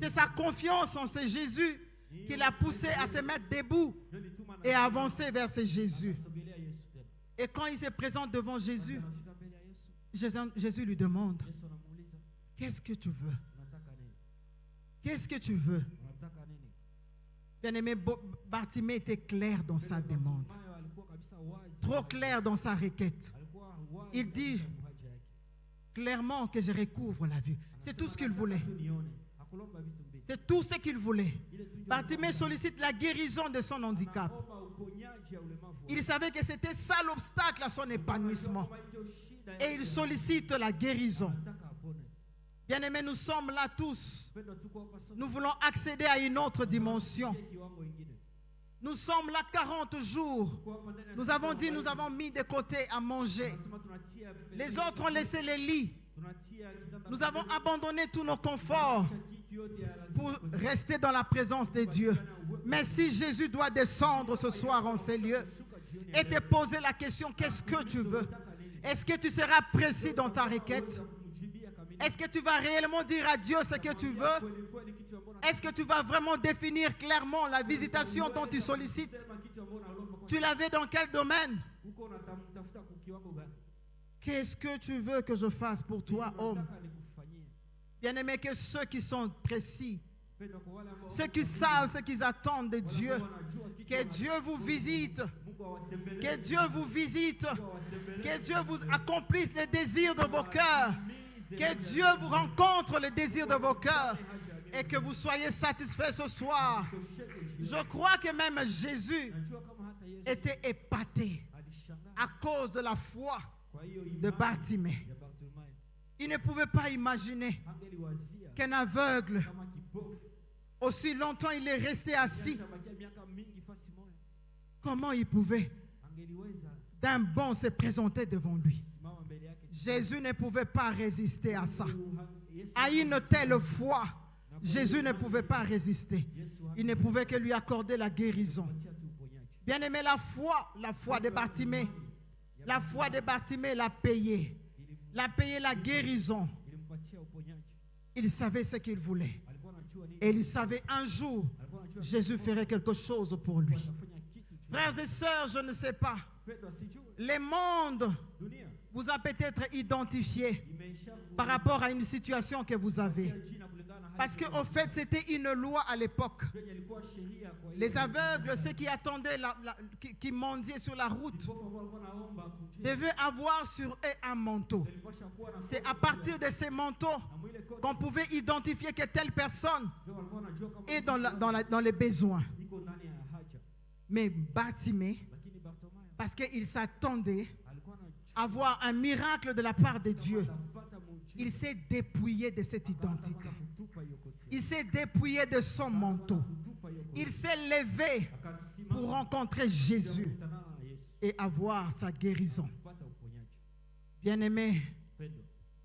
C'est sa confiance en ce Jésus qui l'a poussé à se mettre debout et à avancer vers ce Jésus. Et quand il se présente devant Jésus, Jésus lui demande, qu'est-ce que tu veux? Qu'est-ce que tu veux? Bien-aimé, Bartimée était clair dans sa demande. Trop clair dans sa requête. Il dit clairement que je recouvre la vue. C'est tout ce qu'il voulait. C'est tout ce qu'il voulait. Bartimée sollicite la guérison de son handicap. Il savait que c'était ça l'obstacle à son épanouissement. Et il sollicite la guérison. Bien-aimés, nous sommes là tous. Nous voulons accéder à une autre dimension. Nous sommes là 40 jours. Nous avons dit, nous avons mis de côté à manger. Les autres ont laissé les lits. Nous avons abandonné tous nos conforts pour rester dans la présence de Dieu. Mais si Jésus doit descendre ce soir en ces lieux et te poser la question, qu'est-ce que tu veux? Est-ce que tu seras précis dans ta requête? Est-ce que tu vas réellement dire à Dieu ce que tu veux? Est-ce que tu vas vraiment définir clairement la visitation dont tu sollicites? Tu l'avais dans quel domaine? Qu'est-ce que tu veux que je fasse pour toi, homme? Bien-aimé, que ceux qui sont précis, ceux qui savent ce qu'ils attendent de Dieu, que Dieu vous visite, que Dieu vous visite, que Dieu vous accomplisse les désirs de vos cœurs, que Dieu vous rencontre les désirs de vos cœurs et que vous soyez satisfaits ce soir. Je crois que même Jésus était épaté à cause de la foi de Bartimée. Il ne pouvait pas imaginer qu'un aveugle, aussi longtemps il est resté assis, comment il pouvait d'un bond se présenter devant lui. Jésus ne pouvait pas résister à ça. À une telle foi, Jésus ne pouvait pas résister. Il ne pouvait que lui accorder la guérison. Bien-aimé, la foi de Bartimée, la foi de Bartimée l'a payé. L'a payé la guérison. Il savait ce qu'il voulait. Et il savait un jour, Jésus ferait quelque chose pour lui. Frères et sœurs, je ne sais pas. Le monde vous a peut-être identifié par rapport à une situation que vous avez. Parce qu'au fait, c'était une loi à l'époque. Les aveugles, ceux qui attendaient, qui mendiaient sur la route, devaient avoir sur eux un manteau. C'est à partir de ces manteaux qu'on pouvait identifier que telle personne est dans les besoins. Mais Bartimée, parce qu'il s'attendait à voir un miracle de la part de Dieu, il s'est dépouillé de cette identité. Il s'est dépouillé de son manteau. Il s'est levé pour rencontrer Jésus et avoir sa guérison. Bien-aimé,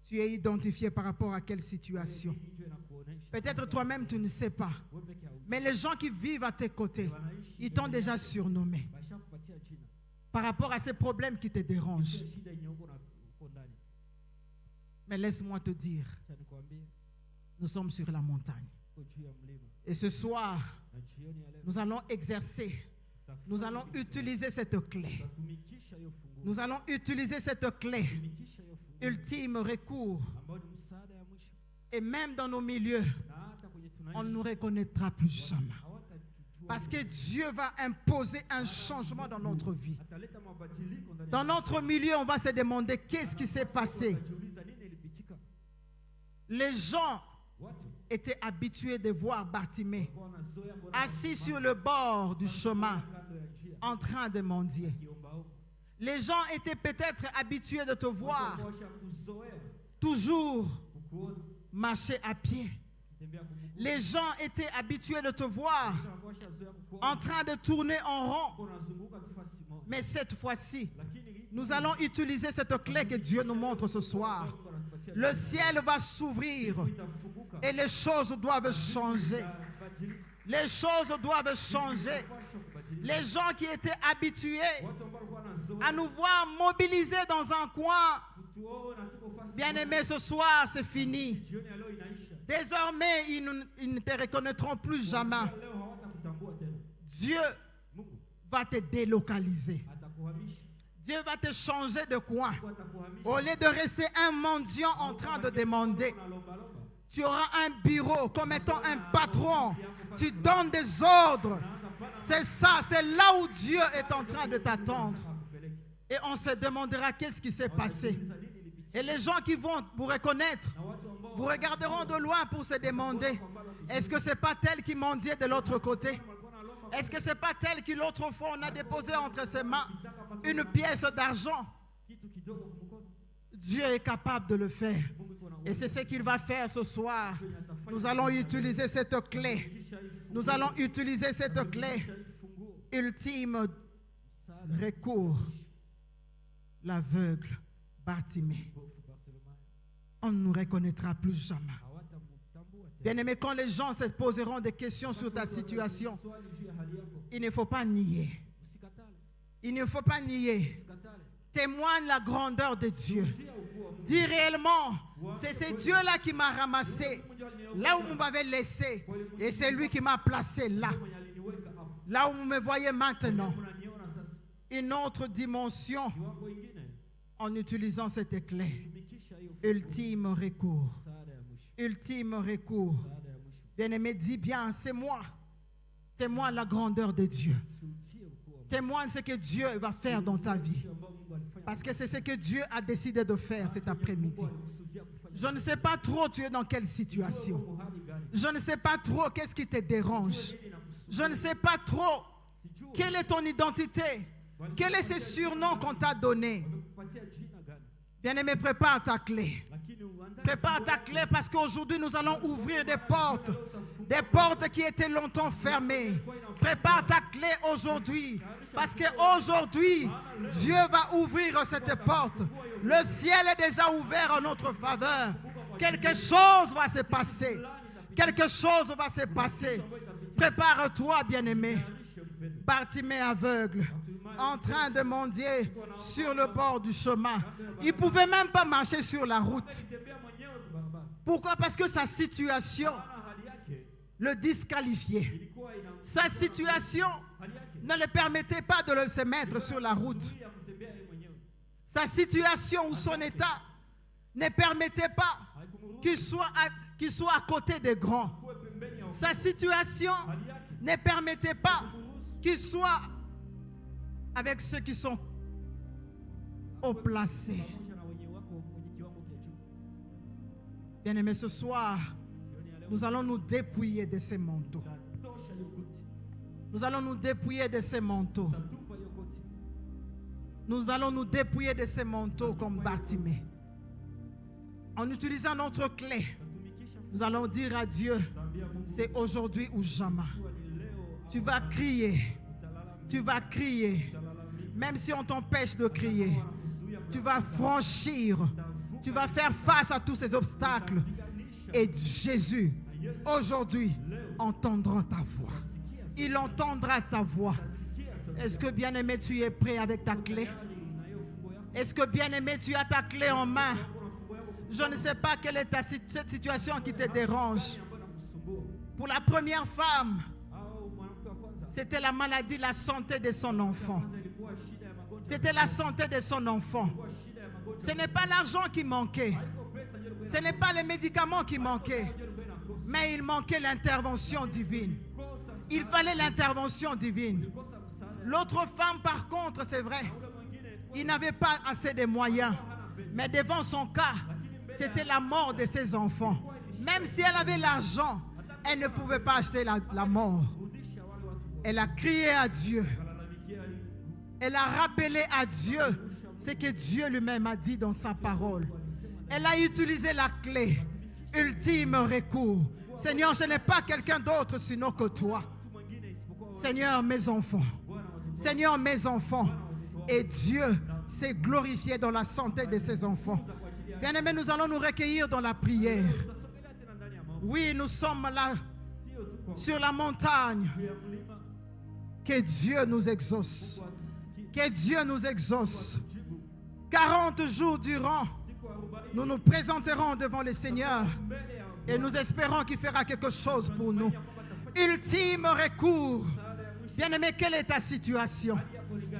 tu es identifié par rapport à quelle situation? Peut-être toi-même tu ne sais pas. Mais les gens qui vivent à tes côtés, ils t'ont déjà surnommé par rapport à ces problèmes qui te dérangent. Mais laisse-moi te dire, nous sommes sur la montagne. Et ce soir, nous allons exercer, nous allons utiliser cette clé. Nous allons utiliser cette clé, ultime recours. Et même dans nos milieux, on ne nous reconnaîtra plus jamais. Parce que Dieu va imposer un changement dans notre vie. Dans notre milieu, on va se demander qu'est-ce qui s'est passé. Les gens étaient habitués de voir Bartimée assis sur le bord du chemin en train de mendier. Les gens étaient peut-être habitués de te voir toujours marcher à pied. Les gens étaient habitués de te voir en train de tourner en rond. Mais cette fois-ci, nous allons utiliser cette clé que Dieu nous montre ce soir. Le ciel va s'ouvrir et les choses doivent changer. Les choses doivent changer. Les gens qui étaient habitués à nous voir mobilisés dans un coin, bien-aimés, ce soir, c'est fini. Désormais, ils ne te reconnaîtront plus jamais. Dieu va te délocaliser. Dieu va te changer de coin. Au lieu de rester un mendiant en train de demander, tu auras un bureau comme étant un patron. Tu donnes des ordres. C'est ça, c'est là où Dieu est en train de t'attendre. Et on se demandera qu'est-ce qui s'est passé. Et les gens qui vont vous reconnaître, vous regarderont de loin pour se demander, est-ce que ce n'est pas tel qui mendiait de l'autre côté? Est-ce que ce n'est pas tel qui l'autre fois on a déposé entre ses mains une pièce d'argent? Dieu est capable de le faire. Et c'est ce qu'il va faire ce soir. Nous allons utiliser cette clé. Nous allons utiliser cette clé. ultime recours, l'aveugle Bartimée. On ne nous reconnaîtra plus jamais. Bien-aimé, quand les gens se poseront des questions sur ta situation, il ne faut pas nier. Il ne faut pas nier. Témoigne la grandeur de Dieu. Dis réellement, c'est ce Dieu-là qui m'a ramassé, là où vous m'avez laissé, et c'est lui qui m'a placé là. Là où vous me voyez maintenant. Une autre dimension en utilisant cet éclair. Ultime recours. Ultime recours. Bien-aimé, dis bien, c'est moi. Témoigne la grandeur de Dieu. Témoigne ce que Dieu va faire dans ta vie. Parce que c'est ce que Dieu a décidé de faire cet après-midi. Je ne sais pas trop tu es dans quelle situation. Je ne sais pas trop qu'est-ce qui te dérange. Je ne sais pas trop quelle est ton identité. Quel est ce surnom qu'on t'a donné. Bien-aimé, prépare ta clé. Prépare ta clé parce qu'aujourd'hui nous allons ouvrir des portes. Des portes qui étaient longtemps fermées. Prépare ta clé aujourd'hui. Parce qu'aujourd'hui, Dieu va ouvrir cette porte. Le ciel est déjà ouvert en notre faveur. Quelque chose va se passer. Quelque chose va se passer. Prépare-toi, bien-aimé. Bartimée aveugle, en train de mendier sur le bord du chemin. Il ne pouvait même pas marcher sur la route. Pourquoi? Parce que sa situation le disqualifiait. Sa situation ne le permettait pas de se mettre sur la route. Sa situation ou son état ne permettait pas qu'il soit à côté des grands. Sa situation ne permettait pas qu'il soit avec ceux qui sont haut placés. Bien-aimés, ce soir, nous allons nous dépouiller de ces manteaux. Nous allons nous dépouiller de ces manteaux. Nous allons nous dépouiller de ces manteaux comme Bartimée. En utilisant notre clé, nous allons dire à Dieu, c'est aujourd'hui ou jamais. Tu vas crier. Tu vas crier. Même si on t'empêche de crier, tu vas franchir. Tu vas faire face à tous ces obstacles. Et Jésus, aujourd'hui, entendra ta voix. Il entendra ta voix. Est-ce que, bien-aimé, tu es prêt avec ta clé? Est-ce que, bien-aimé, tu as ta clé en main? Je ne sais pas quelle est cette situation qui te dérange. Pour la première femme, c'était la maladie, la santé de son enfant. C'était la santé de son enfant. Ce n'est pas l'argent qui manquait. Ce n'est pas les médicaments qui manquaient. Mais il manquait l'intervention divine. Il fallait l'intervention divine. L'autre femme, par contre, c'est vrai, il n'avait pas assez de moyens. Mais devant son cas, c'était la mort de ses enfants. Même si elle avait l'argent, elle ne pouvait pas acheter la mort. Elle a crié à Dieu. Elle a rappelé à Dieu ce que Dieu lui-même a dit dans sa parole. Elle a utilisé la clé. Ultime recours. Seigneur, je n'ai pas quelqu'un d'autre sinon que toi. Seigneur, mes enfants. Seigneur, mes enfants. Et Dieu s'est glorifié dans la santé de ses enfants. Bien-aimés, nous allons nous recueillir dans la prière. Oui, nous sommes là sur la montagne. Que Dieu nous exauce. Que Dieu nous exauce. 40 jours durant, nous nous présenterons devant le Seigneur et nous espérons qu'il fera quelque chose pour nous. Ultime recours. Bien-aimé, quelle est ta situation?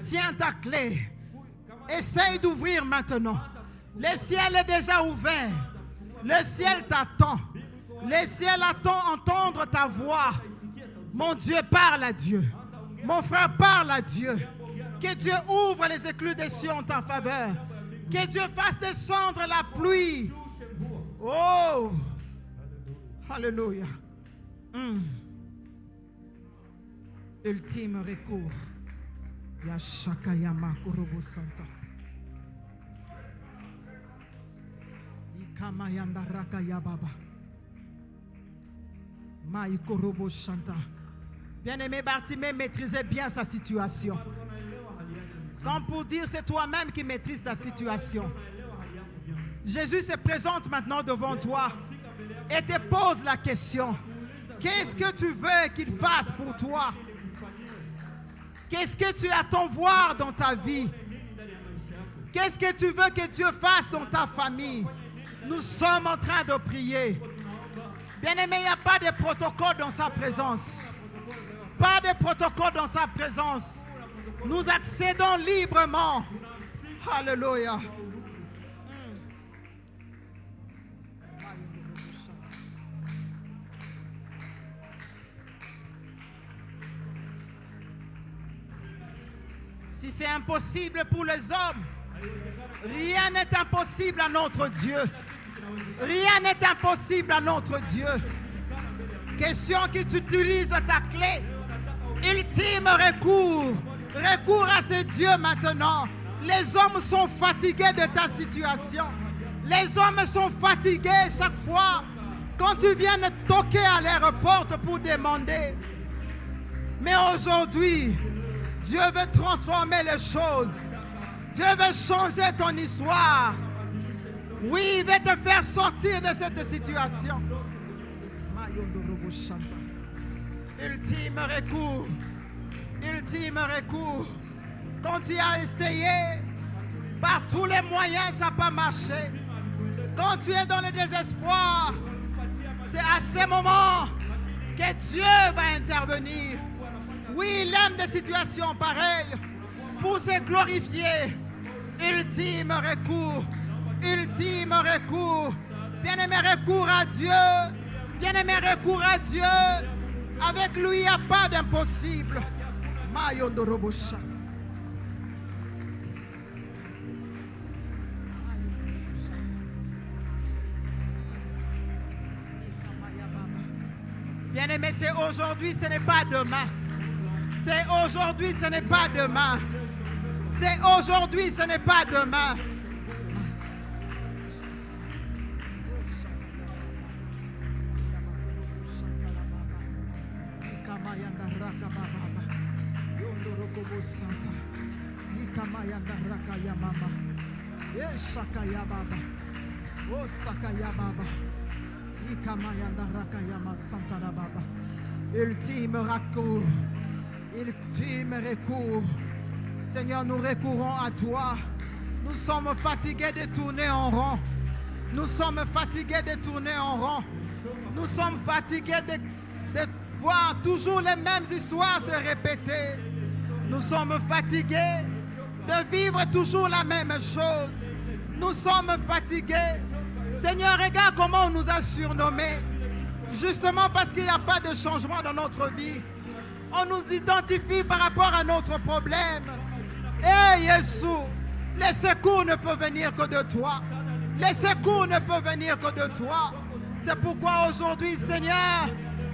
Tiens ta clé. Essaye d'ouvrir maintenant. Le ciel est déjà ouvert. Le ciel t'attend. Le ciel attend entendre ta voix. Mon Dieu, parle à Dieu. Mon frère, parle à Dieu. Que Dieu ouvre les écluses des cieux en ta faveur. Que Dieu fasse descendre la pluie. Oh! Alléluia. Ultime recours. Yashakayama Kurubu Santa. Ikamayanda Rakaya Baba. Mai Kurubu Shanta. Bien-aimé Bartimée maîtrisait bien sa situation. Comme pour dire, c'est toi-même qui maîtrises ta situation. Jésus se présente maintenant devant toi et te pose la question. Qu'est-ce que tu veux qu'il fasse pour toi? Qu'est-ce que tu attends voir dans ta vie? Qu'est-ce que tu veux que Dieu fasse dans ta famille? Nous sommes en train de prier. Bien-aimé, il n'y a pas de protocole dans sa présence. Pas de protocole dans sa présence. Nous accédons librement. Alléluia. Si c'est impossible pour les hommes, rien n'est impossible à notre Dieu. Rien n'est impossible à notre Dieu. Question que tu utilises ta clé. Ultime recours. Recours à ce Dieu maintenant. Les hommes sont fatigués de ta situation. Les hommes sont fatigués chaque fois quand tu viens toquer à leur porte pour demander. Mais aujourd'hui, Dieu veut transformer les choses. Dieu veut changer ton histoire. Oui, il veut te faire sortir de cette situation. Ultime recours. Ultime recours. Quand tu as essayé, par tous les moyens, ça n'a pas marché. Quand tu es dans le désespoir, c'est à ce moment que Dieu va intervenir. Oui, il aime des situations pareilles pour se glorifier. Ultime recours. Ultime recours. Bien-aimé, recours à Dieu. Bien-aimé, recours à Dieu. Avec lui, il n'y a pas d'impossible. Bien-aimé, c'est aujourd'hui, ce n'est pas demain. C'est aujourd'hui, ce n'est pas demain. C'est aujourd'hui, ce n'est pas demain. Ultime recours. Ultime recours. Seigneur, nous recourons à toi. Nous sommes fatigués de tourner en rond. Nous sommes fatigués de tourner en rond. Nous sommes fatigués de voir toujours les mêmes histoires se répéter. Nous sommes fatigués de vivre toujours la même chose. Nous sommes fatigués. Seigneur, regarde comment on nous a surnommés. Justement parce qu'il n'y a pas de changement dans notre vie. On nous identifie par rapport à notre problème. Eh Jésus, les secours ne peuvent venir que de toi. Les secours ne peuvent venir que de toi. C'est pourquoi aujourd'hui, Seigneur,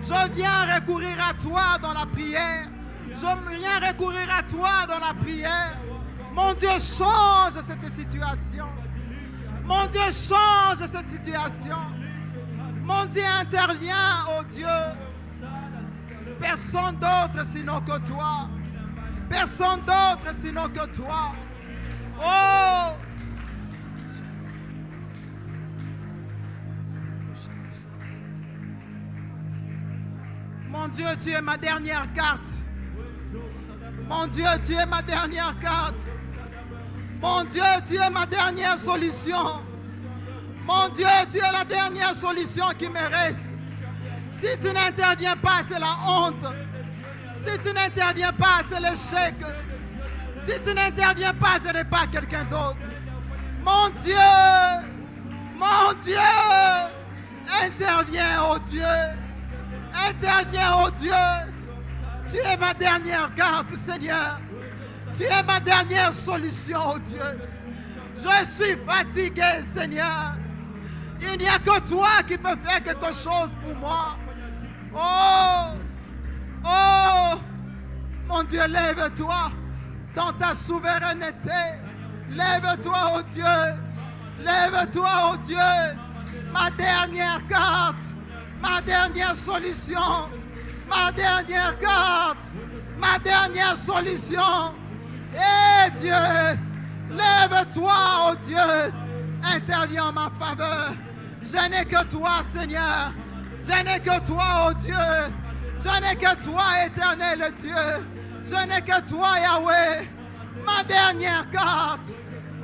je viens recourir à toi dans la prière. Je viens recourir à toi dans la prière. Mon Dieu, change cette situation. Mon Dieu, change cette situation. Mon Dieu, intervient, oh Dieu. Personne d'autre sinon que toi. Personne d'autre sinon que toi. Oh! Mon Dieu, tu es ma dernière carte. Mon Dieu, tu es ma dernière carte. Mon Dieu, tu es ma dernière solution. Mon Dieu, tu es la dernière solution qui me reste. Si tu n'interviens pas, c'est la honte. Si tu n'interviens pas, c'est l'échec. Si tu n'interviens pas, je n'ai pas quelqu'un d'autre. Mon Dieu, interviens, oh Dieu. Interviens, oh Dieu. Tu es ma dernière garde, Seigneur. Tu es ma dernière solution, oh Dieu. Je suis fatigué, Seigneur. Il n'y a que toi qui peux faire quelque chose pour moi. Oh, oh, mon Dieu, lève-toi dans ta souveraineté. Lève-toi, oh Dieu. Lève-toi, oh Dieu. Ma dernière carte, ma dernière solution. ma dernière carte, ma dernière solution. Et Dieu, lève-toi, oh Dieu, interviens en ma faveur. Je n'ai que toi, Seigneur. Je n'ai que toi, oh Dieu. Je n'ai que toi, éternel Dieu. Je n'ai que toi, Yahweh. Ma dernière carte.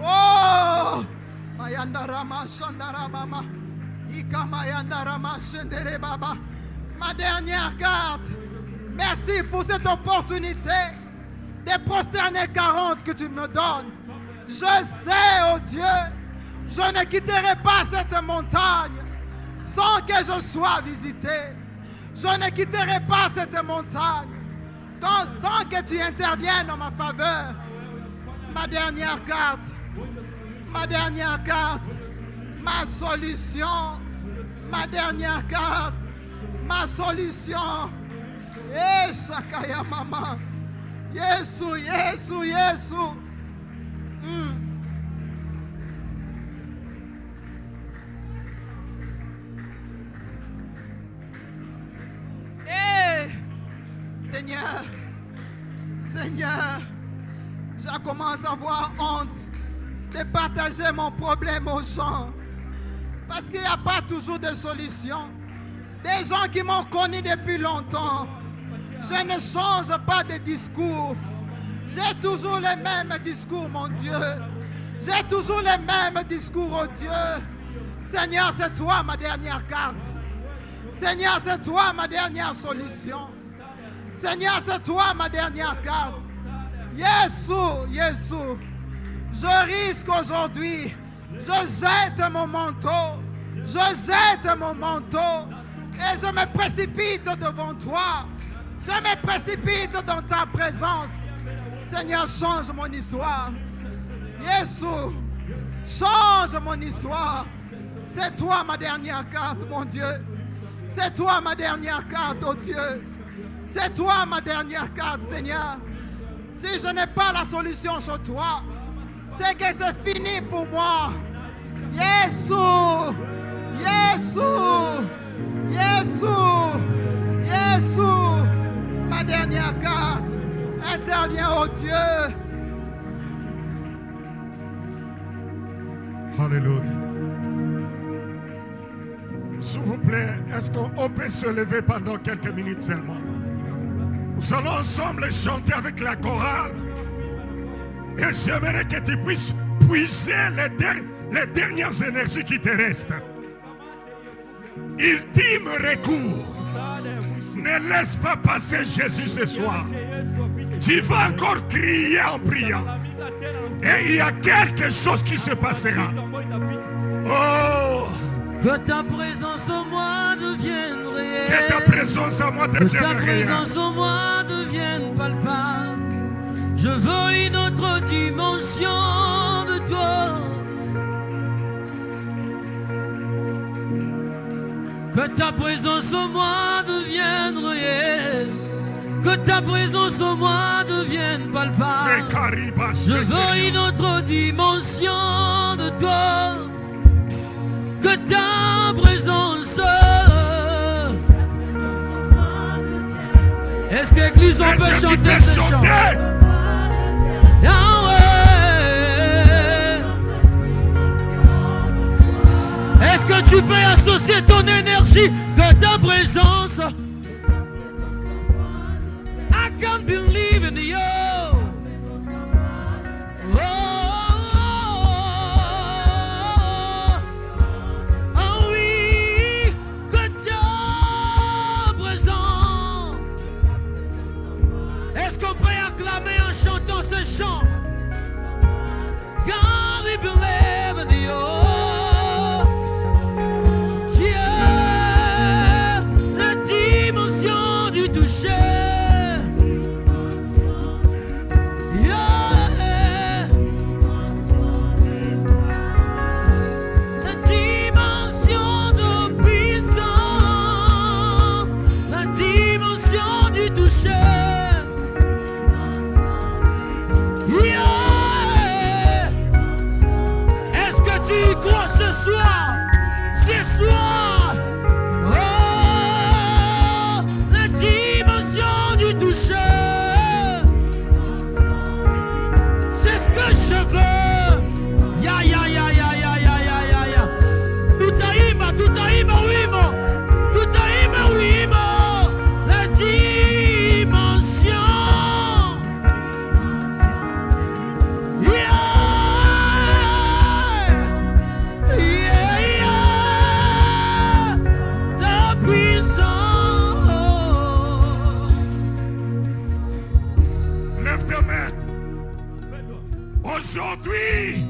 Oh! Ma dernière carte. Merci pour cette opportunité des prosterner 40 que tu me donnes. Je sais, oh Dieu, je ne quitterai pas cette montagne sans que je sois visité. Je ne quitterai pas cette montagne sans que tu interviennes en ma faveur. Ma dernière carte, ma solution, ma dernière carte, ma solution. Eh, Sakaya Mama. Yesu, Yesu, Yesu. Seigneur, je commence à avoir honte de partager mon problème aux gens. Parce qu'il n'y a pas toujours de solution. Des gens qui m'ont connu depuis longtemps. Je ne change pas de discours. J'ai toujours les mêmes discours, mon Dieu. J'ai toujours les mêmes discours, oh Dieu. Seigneur, c'est toi ma dernière carte. Seigneur, c'est toi ma dernière solution. Seigneur, c'est toi ma dernière carte. Yesu, je risque aujourd'hui. Je jette mon manteau. Et je me précipite devant toi. Je me précipite dans ta présence. Seigneur, change mon histoire. Yesu, change mon histoire. C'est toi ma dernière carte, mon Dieu. C'est toi ma dernière carte, oh Dieu. C'est toi ma dernière carte, Seigneur. Si je n'ai pas la solution sur toi, c'est que c'est fini pour moi. Yesu, ma dernière carte. Interviens, oh Dieu. Alléluia. S'il vous plaît, est-ce qu'on peut se lever pendant quelques minutes seulement? Nous allons ensemble chanter avec la chorale. Et j'aimerais que tu puisses puiser les dernières énergies qui te restent. Ultime recours. Ne laisse pas passer Jésus ce soir. Tu vas encore crier en priant. Et il y a quelque chose qui se passera. Oh! Que ta présence en moi devienne réelle. Que ta présence en moi devienne réelle. Que ta présence en moi devienne palpable. Je veux une autre dimension de toi. Que ta présence en moi devienne réelle. Que ta présence en moi devienne palpable. Je veux une autre dimension de toi. Que ta présence. Est-ce que l'église on peut chanter ce chant? Est-ce que tu peux associer ton énergie que ta présence? I can't believe in you. Oh oui, que ta présence. Est-ce qu'on peut acclamer en chantant ce chant? God, we believe in you. Aujourd'hui,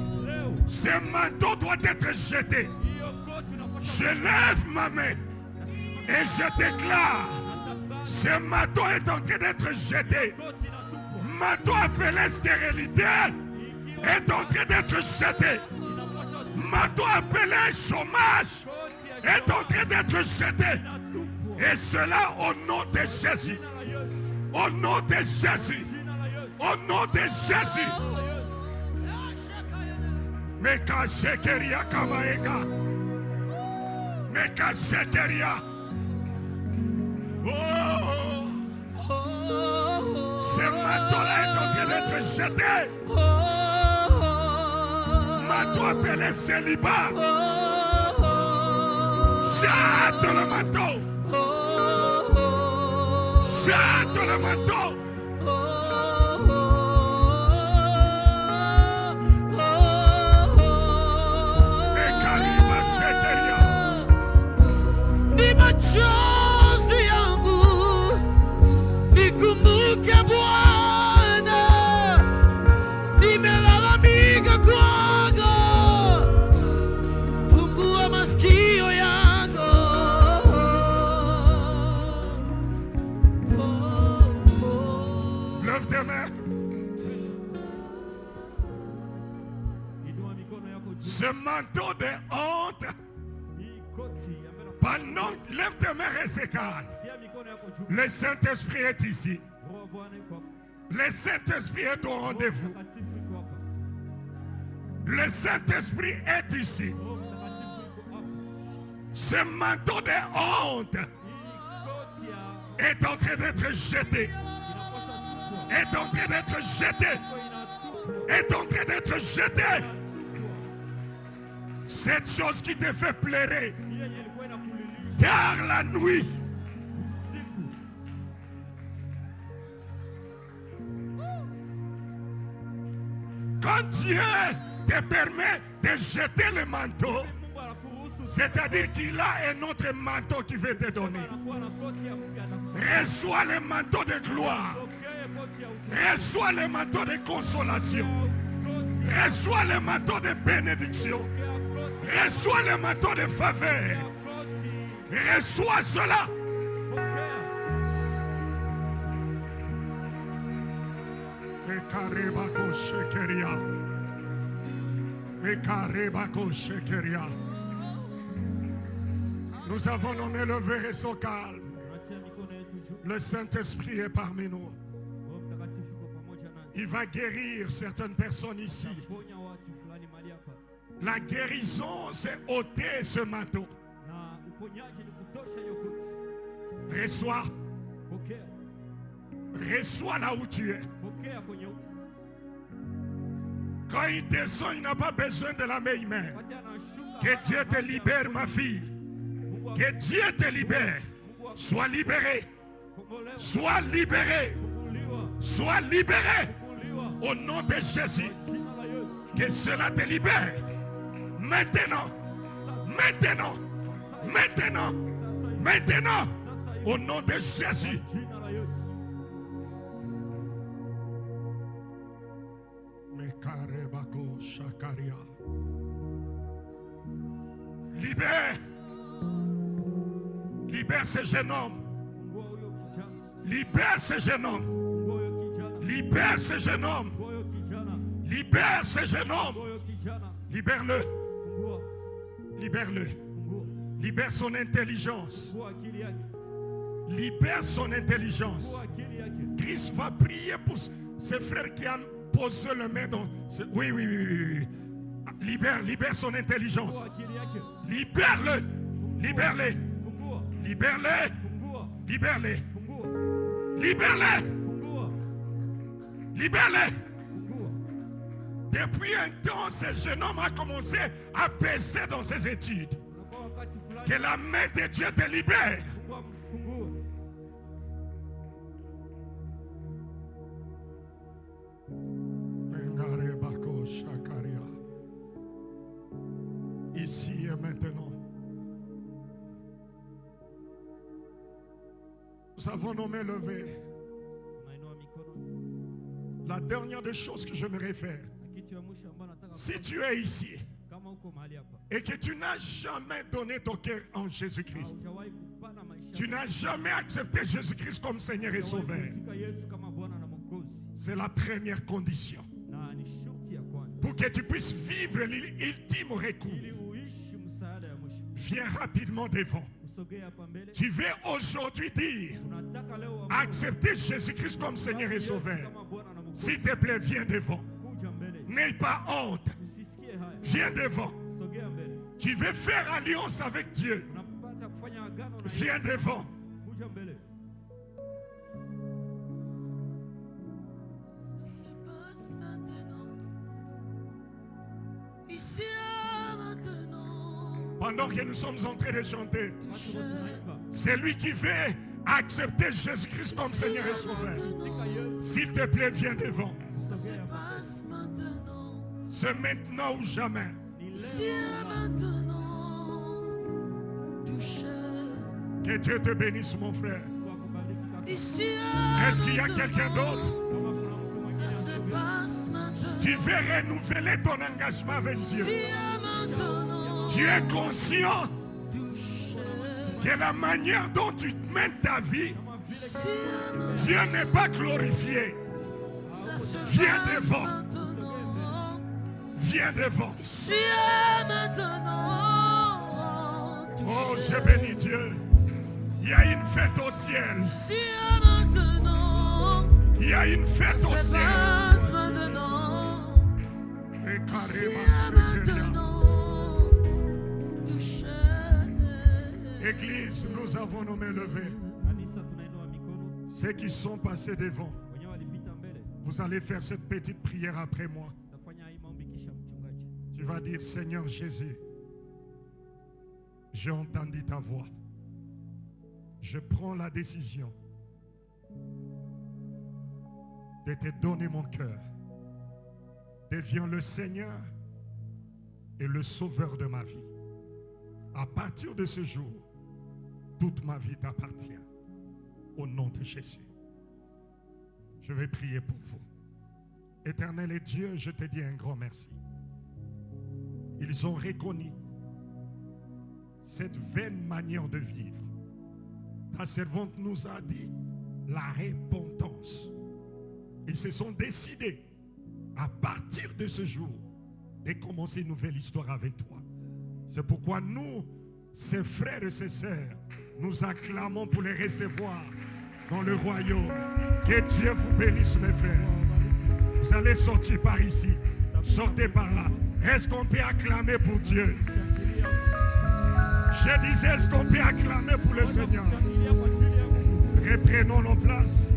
ce manteau doit être jeté. Je lève ma main et je déclare, ce manteau est en train d'être jeté. Manteau appelé stérilité est en train d'être jeté. Manteau appelé chômage est en train d'être jeté. Et cela au nom de Jésus. Au nom de Jésus. Au nom de Jésus. Meka shekeria kamaeka. Meka shekeria. Oh. Ce manteau-là est en train d'être jeté. Manteau appelé célibat. Jette le manteau. Jette le manteau. Ni machozi yangu nikumbuke Bwana, nimelalamika kwako, fungua masikio yangu. Lève tes mains. Ce manteau de honte, pendant, lève tes mains, reste calme. Le Saint-Esprit est ici. Le Saint-Esprit est au rendez-vous. Le Saint-Esprit est ici. Ce manteau de honte est en train d'être jeté. Est en train d'être jeté. Est en train d'être jeté. Cette chose qui te fait pleurer tard la nuit. Quand Dieu te permet de jeter le manteau, c'est-à-dire qu'il a un autre manteau qu'il veut te donner. Reçois le manteau de gloire. Reçois le manteau de consolation. Reçois le manteau de bénédiction. Reçois le manteau de faveur. Reçois cela. Nous avons nommé le verre et son calme. Le Saint-Esprit est parmi nous. Il va guérir certaines personnes ici. La guérison, c'est ôter ce manteau. Reçois. Reçois là où tu es. Quand il descend, il n'a pas besoin de la main. Que Dieu te libère, ma fille. Que Dieu te libère. Sois libéré. Sois libéré. Sois libéré. Au nom de Jésus. Que cela te libère. Maintenant. Maintenant. Maintenant. Maintenant. Au nom de Jésus. Libère. Libère ce jeune homme. Libère ce jeune homme. Libère ce jeune homme. Libère ce jeune homme. Libère-le. Libère-le. Libère son intelligence. Libère son intelligence. Christ va prier pour ses frères qui ont posé le main dans... Oui. Libère son intelligence. Libère-le. Libère-le. Libère-le. Libère-le. Libère-le. Libère-le. Depuis un temps, ce jeune homme a commencé à baisser dans ses études. Que la main de Dieu te libère. Ici et maintenant. Nous avons nommé levé. La dernière des choses que je me réfère, Si tu es ici et que tu n'as jamais donné ton cœur en Jésus-Christ, tu n'as jamais accepté Jésus-Christ comme Seigneur et Sauveur, c'est la première condition pour que tu puisses vivre l'ultime recours. Viens rapidement devant. Tu veux aujourd'hui dire, accepter Jésus-Christ comme Seigneur et Sauveur. S'il te plaît, viens devant. N'aie pas honte. Viens devant. Tu veux faire alliance avec Dieu. Viens devant. Ça se passe maintenant. Ici maintenant. Pendant que nous sommes en train de chanter, c'est lui qui veut accepter Jésus-Christ comme Seigneur et Sauveur. S'il te plaît, viens devant. Ça se passe maintenant. C'est maintenant ou jamais. Ici maintenant. Touché. Que Dieu te bénisse, mon frère. Ici Est-ce qu'il y a quelqu'un d'autre? Ça se passe maintenant. Tu veux renouveler ton engagement avec Dieu. Ici maintenant. Tu es conscient Touché. que la manière dont tu mènes ta vie, Ici Dieu n'est pas glorifié. ça se Viens passe devant. maintenant. Viens devant. Ici maintenant. Oh, Touché. je bénis Dieu. Il y a une fête au ciel. Ici maintenant. Il y a une fête au Ça se ciel. passe maintenant. Et Ici carrément, maintenant. Touché. Église, nous avons nos mains levées. Ceux qui sont passés devant, vous allez faire cette petite prière après moi. Tu vas dire, Seigneur Jésus, j'ai entendu ta voix. Je prends la décision de te donner mon cœur. Deviens le Seigneur et le Sauveur de ma vie. À partir de ce jour, toute ma vie t'appartient. Au nom de Jésus. Je vais prier pour vous. Éternel et Dieu, je te dis un grand merci. Ils ont reconnu cette vaine manière de vivre. Ta servante nous a dit la repentance. Ils se sont décidés à partir de ce jour de commencer une nouvelle histoire avec toi. C'est pourquoi nous, ces frères et ces sœurs, nous acclamons pour les recevoir dans le royaume. Que Dieu vous bénisse, mes frères. Vous allez sortir par ici. Sortez par là. Est-ce qu'on peut acclamer pour Dieu? Je disais, est-ce qu'on peut acclamer pour le Seigneur? Reprenons nos places.